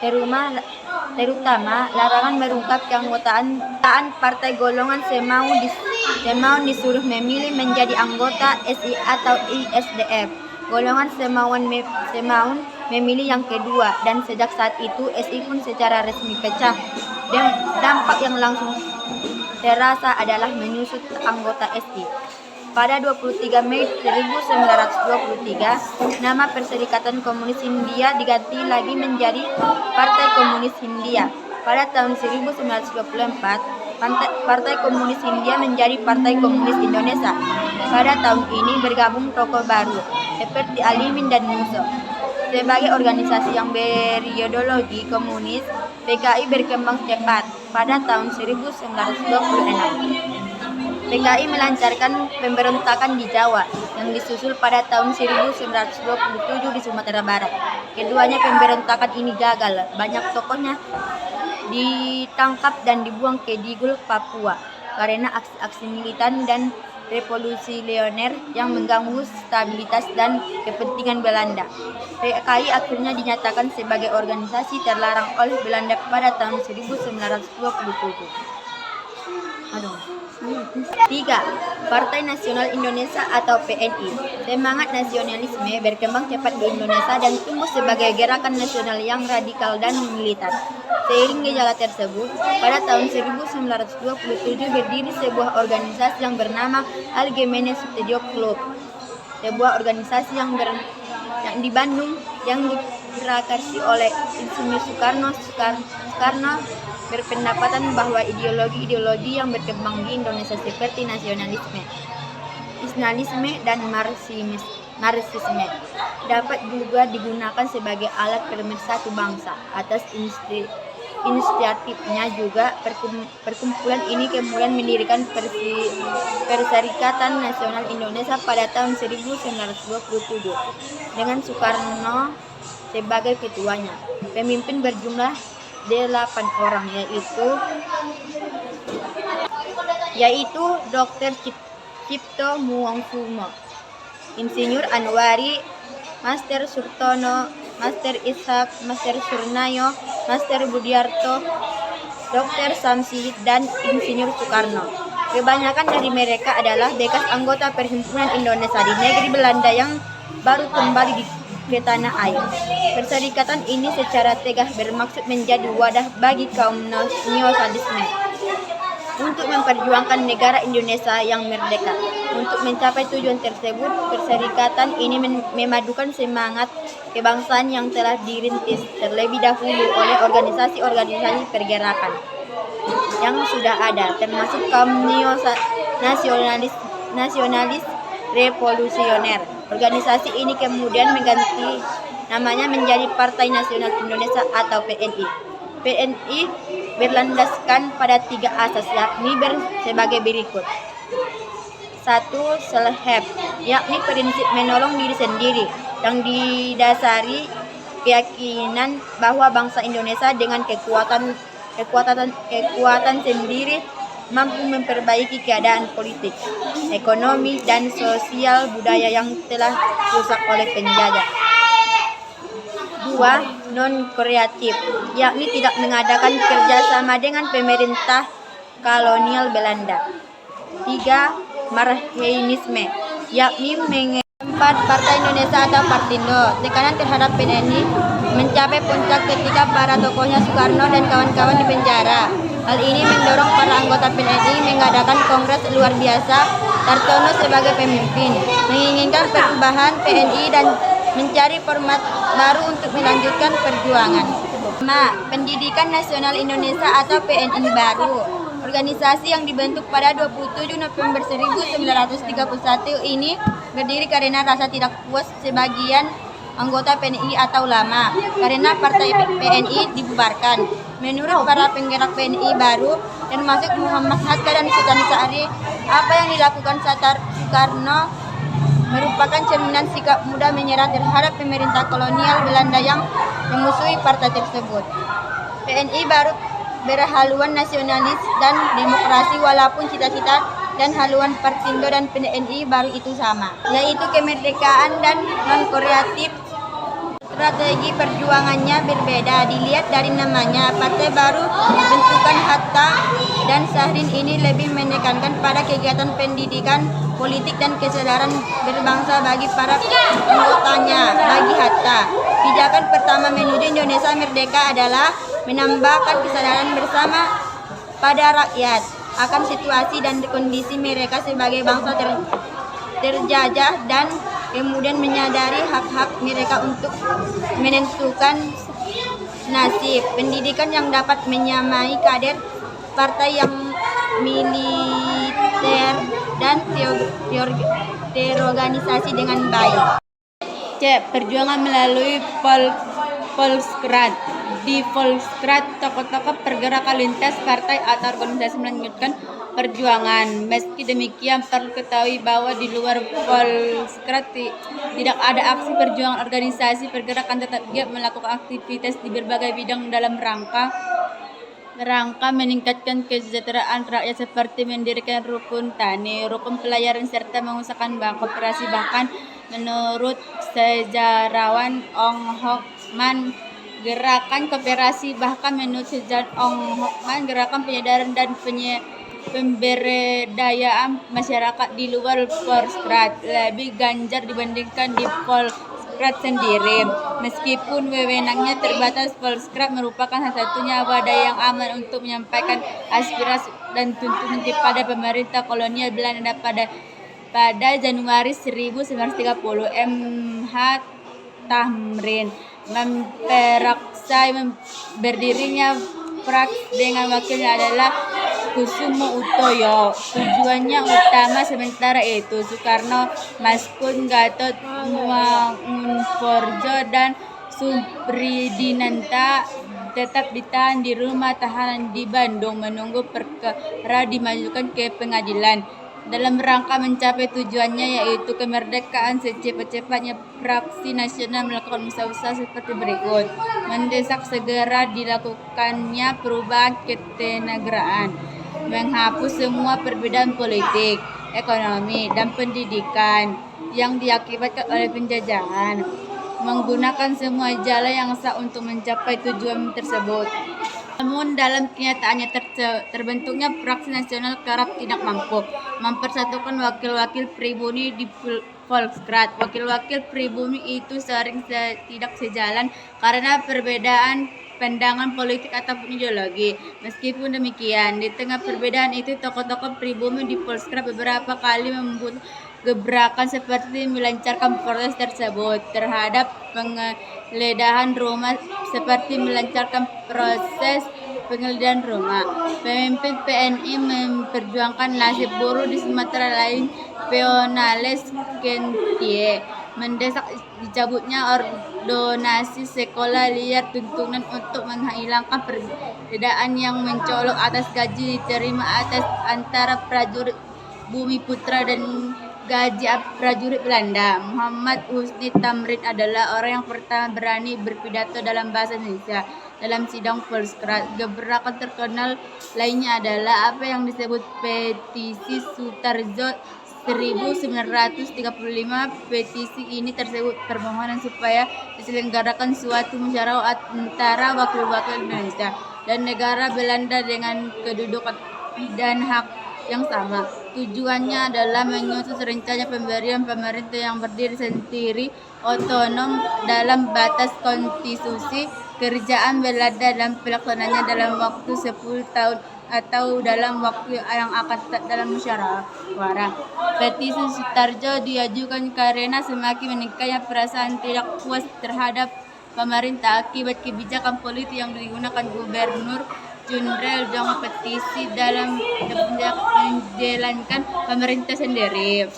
terutama larangan merungkap keanggotaan partai. Golongan Semaun disuruh memilih menjadi anggota SI atau ISDF. Golongan Semaun memilih yang kedua, dan sejak saat itu SI pun secara resmi pecah. Dampak yang langsung terasa adalah menyusut anggota SI. Pada 23 Mei 1923, nama Perserikatan Komunis Hindia diganti lagi menjadi Partai Komunis Hindia. Pada tahun 1924, Partai Komunis Hindia menjadi Partai Komunis Indonesia. Pada tahun ini bergabung tokoh baru seperti Alimin dan Musso. Sebagai organisasi yang berideologi komunis, PKI berkembang cepat. Pada tahun 1926, PKI melancarkan pemberontakan di Jawa yang disusul pada tahun 1927 di Sumatera Barat. Keduanya pemberontakan ini gagal. Banyak tokohnya ditangkap dan dibuang ke Digul, Papua karena aksi-aksi militan dan revolusioner yang mengganggu stabilitas dan kepentingan Belanda. PKI akhirnya dinyatakan sebagai organisasi terlarang oleh Belanda pada tahun 1927. 3. Partai Nasional Indonesia atau PNI. Semangat nasionalisme berkembang cepat di Indonesia dan tumbuh sebagai gerakan nasional yang radikal dan militan. Seiring gejala tersebut, pada tahun 1927 berdiri sebuah organisasi yang bernama Algemene Studio Club. Sebuah organisasi yang di Bandung yang diprakarsi oleh Insinyur Soekarno berpendapatan bahwa ideologi-ideologi yang berkembang di Indonesia seperti nasionalisme, Islamsme, dan Marxisme dapat juga digunakan sebagai alat pemersatu bangsa. Atas inisiatifnya juga perkumpulan ini kemudian mendirikan Perserikatan Nasional Indonesia pada tahun 1927 dengan Soekarno sebagai ketuanya. Pemimpin berjumlah 8 orang, yaitu Dr. Cipto Muangkumo, Insinyur Anwari, Master Surtono, Master Ishak, Master Surnayo, Master Budiarto, Dr. Samsi, dan Insinyur Soekarno. Kebanyakan dari mereka adalah bekas anggota Perhimpunan Indonesia di negeri Belanda yang baru kembali ke tanah air. Perserikatan ini secara tegas bermaksud menjadi wadah bagi kaum neosadisme untuk memperjuangkan negara Indonesia yang merdeka. Untuk mencapai tujuan tersebut, perserikatan ini memadukan semangat kebangsaan yang telah dirintis terlebih dahulu oleh organisasi-organisasi pergerakan yang sudah ada, termasuk kaum nasionalis revolusioner. Organisasi ini kemudian mengganti namanya menjadi Partai Nasional Indonesia atau PNI. PNI berlandaskan pada 3 asas, yakni sebagai berikut. 1. Self-help, yakni prinsip menolong diri sendiri yang didasari keyakinan bahwa bangsa Indonesia dengan kekuatan sendiri mampu memperbaiki keadaan politik, ekonomi, dan sosial budaya yang telah rusak oleh penjajah. 2. Non-kreatif, yakni tidak mengadakan kerjasama dengan pemerintah kolonial Belanda. 3. Marxisme, yakni mengempat Partai Indonesia atau Partindo. Tekanan terhadap PNI mencapai puncak ketika para tokohnya Soekarno dan kawan-kawan di penjara. Hal ini mendorong para anggota PNI mengadakan kongres luar biasa, Tartono sebagai pemimpin, menginginkan perubahan PNI dan mencari format baru untuk melanjutkan perjuangan. 5. Pendidikan Nasional Indonesia atau PNI baru. Organisasi yang dibentuk pada 27 November 1931 ini berdiri karena rasa tidak puas sebagian anggota PNI atau lama karena Partai PNI dibubarkan. Menurut para penggerak PNI baru, termasuk Muhammad Hatta dan Sultan Syahrir, apa yang dilakukan Soekarno merupakan cerminan sikap mudah menyerah terhadap pemerintah kolonial Belanda yang memusuhi partai tersebut. PNI baru berhaluan nasionalis dan demokrasi, walaupun cita-cita dan haluan Partindo dan PNI baru itu sama, yaitu kemerdekaan dan non-kreatif. Strategi perjuangannya berbeda. Dilihat dari namanya, partai baru bentukan Hatta dan Syahrir ini lebih menekankan pada kegiatan pendidikan, politik, dan kesadaran berbangsa bagi para anggotanya. Bagi Hatta, pijakan pertama menuju Indonesia merdeka adalah menambahkan kesadaran bersama pada rakyat akan situasi dan kondisi mereka sebagai bangsa terjajah dan kemudian menyadari hak-hak mereka untuk menentukan nasib. Pendidikan yang dapat menyamai kader partai yang militer dan terorganisasi dengan baik. C. Perjuangan melalui Volkskraat. Di Volkskraat, tokoh-tokoh pergerakan lintas partai atau organisasi melanjutkan perjuangan. Meski demikian, perlu ketahui bahwa di luar Volkskraat tidak ada aksi perjuangan. Organisasi pergerakan tetap giat melakukan aktivitas di berbagai bidang dalam rangka meningkatkan kesejahteraan rakyat, seperti mendirikan rukun tani, rukun pelayaran, serta mengusahakan bank koperasi. Bahkan menurut sejarawan Ong Hokman, gerakan gerakan penyadaran dan pemberdayaan masyarakat di luar Volkskraat lebih ganjar dibandingkan di Volkskraat sendiri. Meskipun wewenangnya terbatas, Volkskraat merupakan satu-satunya wadah yang aman untuk menyampaikan aspirasi dan tuntutan kepada pemerintah kolonial Belanda. Pada Januari 1930, M.H. Tamrin memperaksai berdirinya fraksi dengan wakilnya adalah Kusumo Utoyo. Tujuannya utama sementara itu Soekarno, Maskun, Gatot Mangunforjo, dan Supridinata tetap ditahan di rumah tahanan di Bandung menunggu perkara dimajukan ke pengadilan. Dalam rangka mencapai tujuannya, yaitu kemerdekaan secepat-cepatnya, Fraksi Nasional melakukan usaha-usaha seperti berikut: mendesak segera dilakukannya perubahan ketenagaraan, menghapus semua perbedaan politik, ekonomi, dan pendidikan yang diakibatkan oleh penjajahan, menggunakan semua jalan yang sah untuk mencapai tujuan tersebut, Namun dalam kenyataannya terbentuknya Fraksi Nasional kerap tidak mampu mempersatukan wakil-wakil pribumi di Volkskrad. Wakil-wakil pribumi itu sering tidak sejalan karena perbedaan pandangan politik ataupun ideologi. Meskipun demikian, di tengah perbedaan itu tokoh-tokoh pribumi di Volkskrad beberapa kali membuat gebrakan seperti melancarkan proses tersebut terhadap penggeledahan rumah, seperti melancarkan proses penggeledahan rumah. Pemimpin PNI memperjuangkan nasib buruh di Sumatera lain, Peonales Kentie, mendesak dicabutnya ordonasi sekolah liar, tuntunan untuk menghilangkan perbedaan yang mencolok atas gaji diterima atas antara prajurit Bumi Putra dan gaji prajurit Belanda. Muhammad Husni Tamrin adalah orang yang pertama berani berpidato dalam bahasa Indonesia dalam sidang Volkskrad. Gebrakan terkenal lainnya adalah apa yang disebut petisi Sutarjo 1935. Petisi ini tersebut permohonan supaya diselenggarakan suatu musyawarah antara wakil-wakil Indonesia dan negara Belanda dengan kedudukan dan hak yang sama. Tujuannya adalah menyusun rencana pemberian pemerintah yang berdiri sendiri, otonom dalam batas konstitusi, kerjaan Belanda dan pelaksanaannya dalam waktu 10 tahun atau dalam waktu yang akan tetap dalam musyawarah. Petisi Sutarjo diajukan karena semakin meningkatnya perasaan tidak puas terhadap pemerintah akibat kebijakan politik yang digunakan Gubernur Jenderal dengan petisi dalam menjalankan pemerintah sendiri.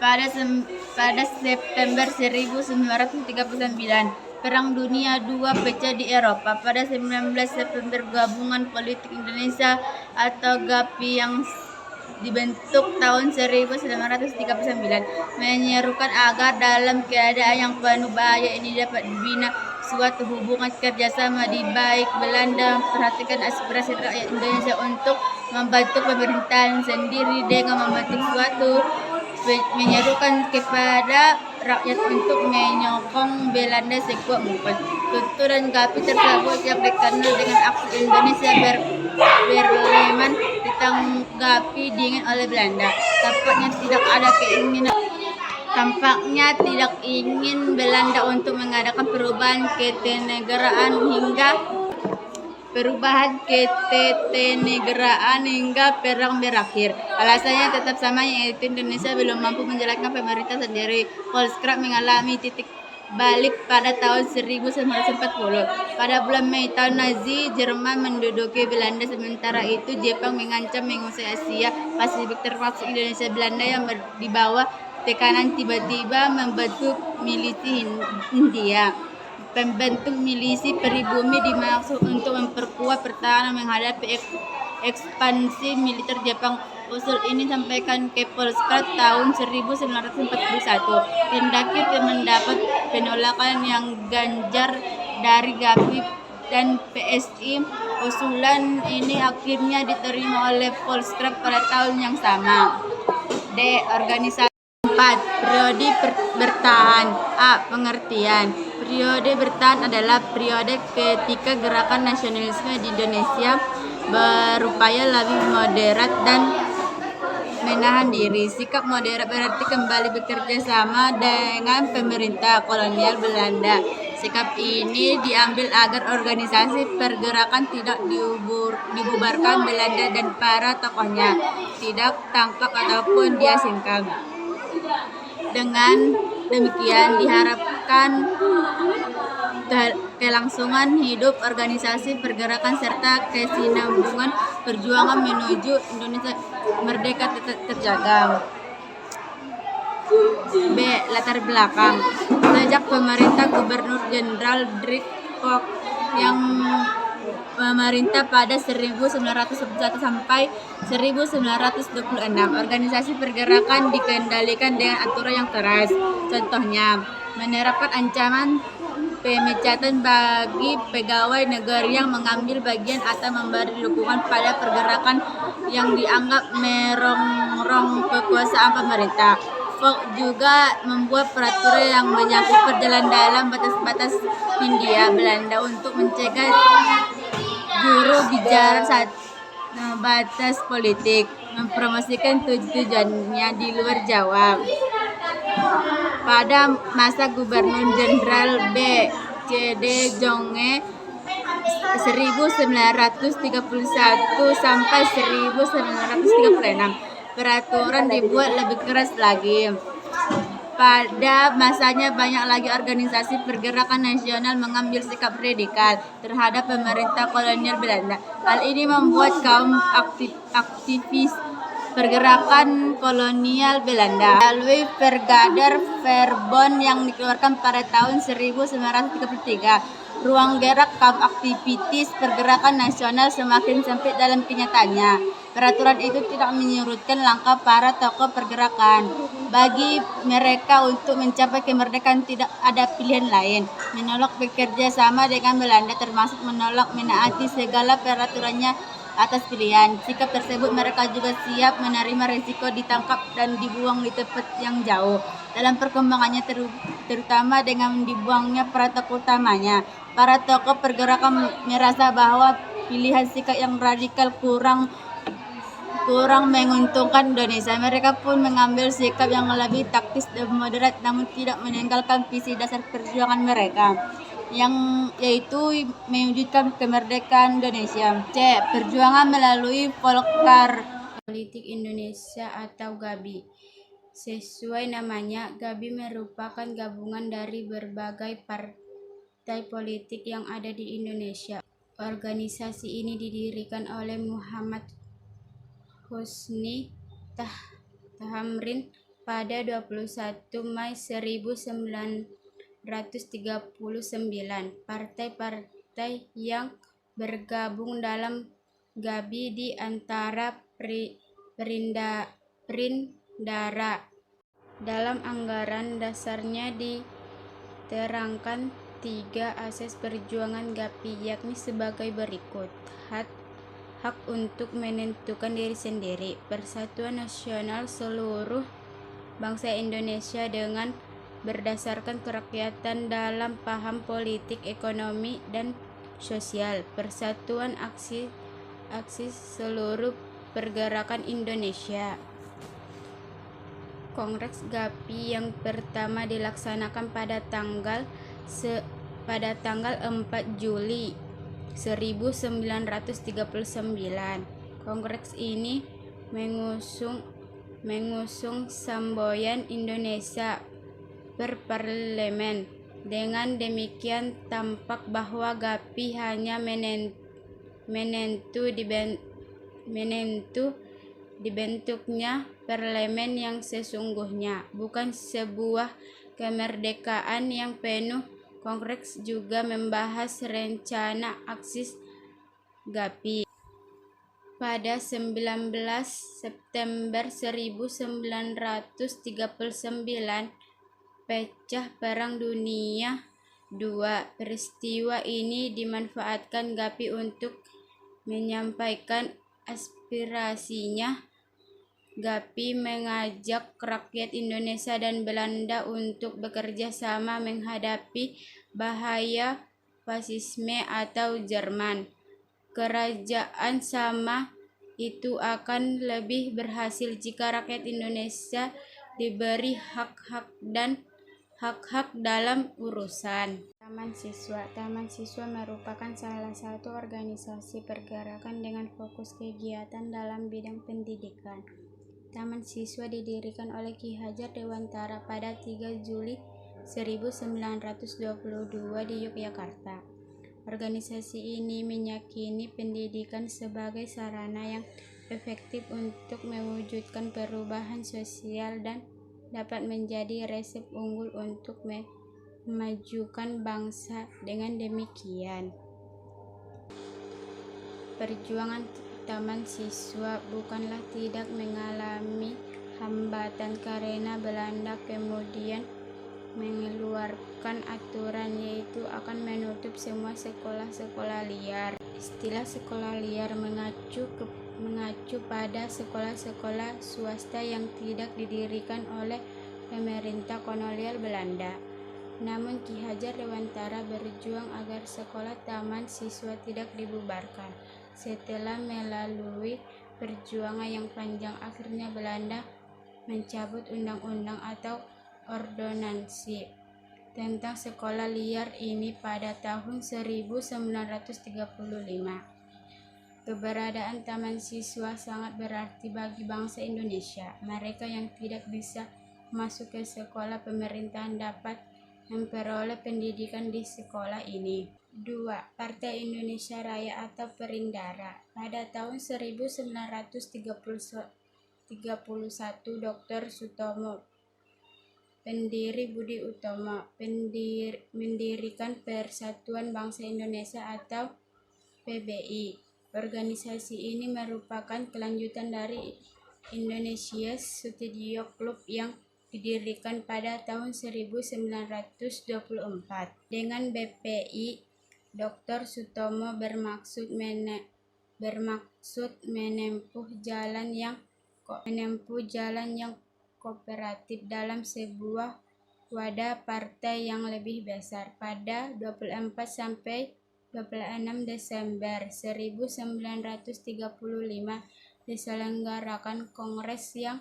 Pada September 1939, Perang Dunia II pecah di Eropa. Pada 19 September, Gabungan Politik Indonesia atau GAPI yang dibentuk tahun 1939 menyerukan agar dalam keadaan yang penuh bahaya ini dapat dibina suatu hubungan kerjasama di baik Belanda memperhatikan aspirasi rakyat Indonesia untuk membantu pemerintahan sendiri dengan membentuk suatu menyerukan kepada rakyat untuk menyokong Belanda sekuat mungkin. Tuntunan GAPI tersebut yang dikenal dengan Aksi Indonesia Berleman ditanggapi dingin oleh Belanda. Tampaknya tidak ingin Belanda untuk mengadakan perubahan ketenegaraan hingga perang berakhir. Alasannya tetap sama, yaitu Indonesia belum mampu menjalankan pemerintah sendiri. Volkskrad mengalami titik balik pada tahun 1940. Pada bulan Mei tahun Nazi Jerman menduduki Belanda, sementara itu Jepang mengancam menguasai Asia Pasifik termasuk Indonesia. Belanda yang di bawah tekanan tiba-tiba membentuk milisi Hindia. Pembentuk milisi pribumi dimaksud untuk memperkuat pertahanan menghadapi ekspansi militer Jepang. Usul ini disampaikan ke Volkskrad tahun 1941. Kendati mendapat penolakan yang ganjar dari GAPI dan PSI, usulan ini akhirnya diterima oleh Volkskrad pada tahun yang sama. D. Organisasi 4. Periode bertahan. A. Pengertian. Periode bertahan adalah periode ketika gerakan nasionalisme di Indonesia berupaya lebih moderat dan menahan diri. Sikap moderat berarti kembali bekerja sama dengan pemerintah kolonial Belanda. Sikap ini diambil agar organisasi pergerakan tidak dibubarkan Belanda dan para tokohnya tidak tangkap ataupun diasingkan. Dengan demikian diharapkan kelangsungan hidup organisasi pergerakan serta kesinambungan perjuangan menuju Indonesia merdeka terjaga. B. Latar belakang. Sejak pemerintah Gubernur Jenderal Drik Kok yang memerintah pada 1911 sampai 1926, organisasi pergerakan dikendalikan dengan aturan yang keras. Contohnya, menerapkan ancaman pemecatan bagi pegawai negeri yang mengambil bagian atau memberi dukungan pada pergerakan yang dianggap merongrong kekuasaan pemerintah. Fogg juga membuat peraturan yang menyangkut perjalanan dalam batas-batas Hindia Belanda untuk mencegah juru bicara saat batas politik mempromosikan tujuannya di luar Jawa. Pada masa Gubernur Jenderal B. C. D. Jonge 1931 sampai 1936, peraturan dibuat lebih keras lagi. Pada masanya banyak lagi organisasi pergerakan nasional mengambil sikap radikal terhadap pemerintah kolonial Belanda. Hal ini membuat kaum aktivis pergerakan kolonial Belanda melalui Vergader Verbond yang dikeluarkan pada tahun 1933. Ruang gerak kaum aktivitis pergerakan nasional semakin sempit dalam kenyataannya. Peraturan itu tidak menyurutkan langkah para tokoh pergerakan. Bagi mereka untuk mencapai kemerdekaan tidak ada pilihan lain. Menolak bekerja sama dengan Belanda termasuk menolak menaati segala peraturannya atas pilihan. Sikap tersebut mereka juga siap menerima risiko ditangkap dan dibuang di tempat yang jauh. Dalam perkembangannya terutama dengan dibuangnya para tokoh utamanya, para tokoh pergerakan merasa bahwa pilihan sikap yang radikal kurang menguntungkan Indonesia. Mereka pun mengambil sikap yang lebih taktis dan moderat namun tidak meninggalkan visi dasar perjuangan mereka, yang yaitu mewujudkan kemerdekaan Indonesia. C. Perjuangan melalui Volkar Politik Indonesia atau GABI. Sesuai namanya, GABI merupakan gabungan dari berbagai partai politik yang ada di Indonesia. Organisasi ini didirikan oleh Muhammad Husni Thamrin pada 21 Mei 1939. Partai-partai yang bergabung dalam GABI di antara Perindara. Dalam anggaran dasarnya diterangkan 3 asas perjuangan GABI, yakni sebagai berikut: hak untuk menentukan diri sendiri, persatuan nasional seluruh bangsa Indonesia dengan berdasarkan kerakyatan dalam paham politik, ekonomi, dan sosial, persatuan aksi seluruh pergerakan Indonesia. Kongres GABI yang pertama dilaksanakan pada tanggal 4 Juli 1939. Kongres ini mengusung semboyan Indonesia berparlemen. Dengan demikian tampak bahwa GABI hanya menentu dibentuknya parlemen yang sesungguhnya, bukan sebuah kemerdekaan yang penuh. Kongres juga membahas rencana aksi GABI. Pada 19 September 1939, pecah Perang Dunia II. Peristiwa ini dimanfaatkan GABI untuk menyampaikan aspirasinya. GABI mengajak rakyat Indonesia dan Belanda untuk bekerja sama menghadapi bahaya fasisme atau Jerman. Kerajaan sama itu akan lebih berhasil jika rakyat Indonesia diberi hak-hak dalam urusan. Taman Siswa merupakan salah satu organisasi pergerakan dengan fokus kegiatan dalam bidang pendidikan. Taman Siswa didirikan oleh Ki Hajar Dewantara pada 3 Juli 1922 di Yogyakarta. Organisasi ini meyakini pendidikan sebagai sarana yang efektif untuk mewujudkan perubahan sosial dan dapat menjadi resep unggul untuk memajukan bangsa. Dengan demikian, perjuangan Taman Siswa bukanlah tidak mengalami hambatan karena Belanda kemudian mengeluarkan aturan yaitu akan menutup semua sekolah-sekolah liar. Istilah sekolah liar mengacu pada sekolah-sekolah swasta yang tidak didirikan oleh pemerintah kolonial Belanda. Namun Ki Hajar Dewantara berjuang agar sekolah taman siswa tidak dibubarkan. Setelah melalui perjuangan yang panjang, akhirnya Belanda mencabut undang-undang atau ordonansi tentang sekolah liar ini pada tahun 1935. Keberadaan taman siswa sangat berarti bagi bangsa Indonesia. Mereka yang tidak bisa masuk ke sekolah pemerintahan dapat memperoleh pendidikan di sekolah ini. 2. Partai Indonesia Raya atau Perindara. Pada tahun 1931, Dr. Sutomo, pendiri Budi Utomo, mendirikan Persatuan Bangsa Indonesia atau PBI. Organisasi ini merupakan kelanjutan dari Indonesia Studio Club yang didirikan pada tahun 1924. Dengan BPI, Dr. Sutomo bermaksud menempuh jalan yang kooperatif dalam sebuah wadah partai yang lebih besar. Pada 24 sampai 26 Desember 1935 diselenggarakan kongres yang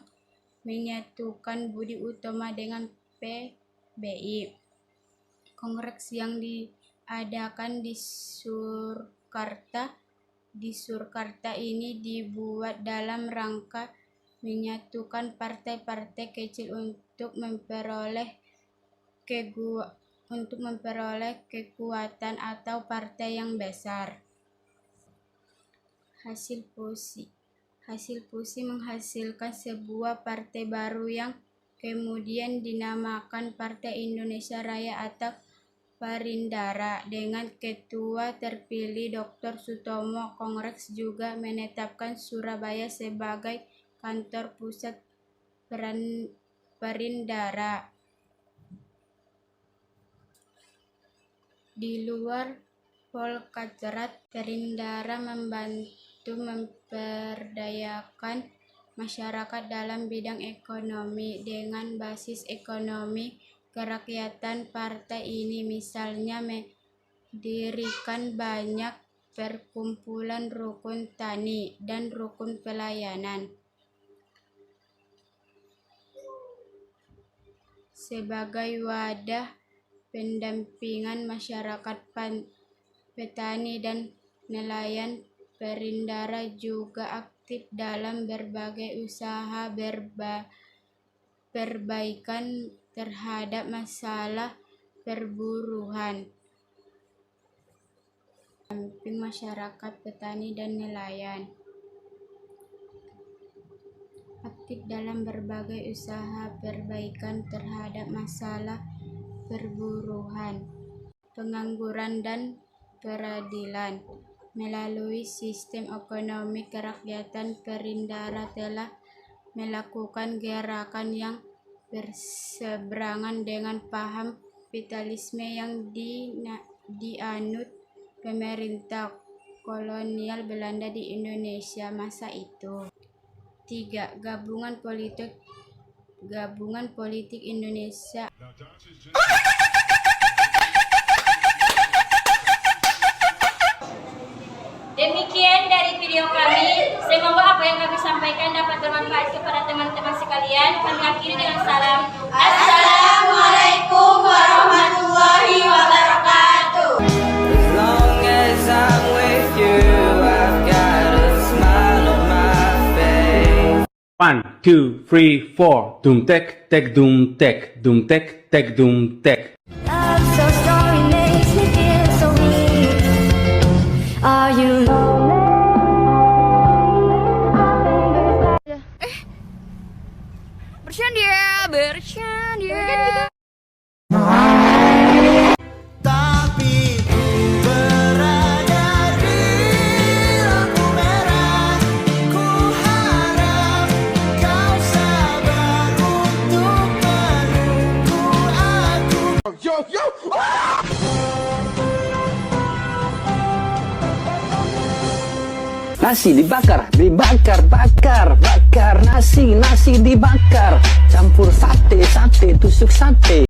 menyatukan Budi Utomo dengan PBI. Kongres yang diadakan di Surkarta ini dibuat dalam rangka menyatukan partai-partai kecil untuk memperoleh kekuatan atau partai yang besar. Hasil fusi menghasilkan sebuah partai baru yang kemudian dinamakan Partai Indonesia Raya atau Perindara. Dengan ketua terpilih Dr. Sutomo, Kongres juga menetapkan Surabaya sebagai kantor pusat Perindara. Di luar Polkadrat, Perindara membantu memperdayakan masyarakat dalam bidang ekonomi. Dengan basis ekonomi kerakyatan, partai ini misalnya mendirikan banyak perkumpulan rukun tani dan rukun pelayanan sebagai wadah pendampingan masyarakat petani dan nelayan. Perindara juga aktif dalam berbagai usaha perbaikan terhadap masalah perburuhan, pendamping masyarakat petani dan nelayan. Aktif dalam berbagai usaha perbaikan terhadap masalah perburuhan, pengangguran dan peradilan. Melalui sistem ekonomi kerakyatan, Perindara telah melakukan gerakan yang berseberangan dengan paham kapitalisme yang dianut pemerintah kolonial Belanda di Indonesia masa itu. 3. Gabungan politik Indonesia. Demikian dari video kami. Semoga apa yang kami sampaikan dapat bermanfaat kepada teman-teman sekalian. Kami akhiri dengan salam. Assalamualaikum warahmatullahi wabarakatuh. As long as I'm with you, I've got a smile on my face. 1, 2, 3, 4. Doom tek tek doom tek doom tek tek doom tek. Love so strong, it makes me feel so weak. Are you lonely? Bercanda. Tapi berada di lampu merah, ku harap kau sabar untuk menunggu aku. Nasi dibakar, bakar. dibakar, nasi dibakar, campur sate, tusuk sate.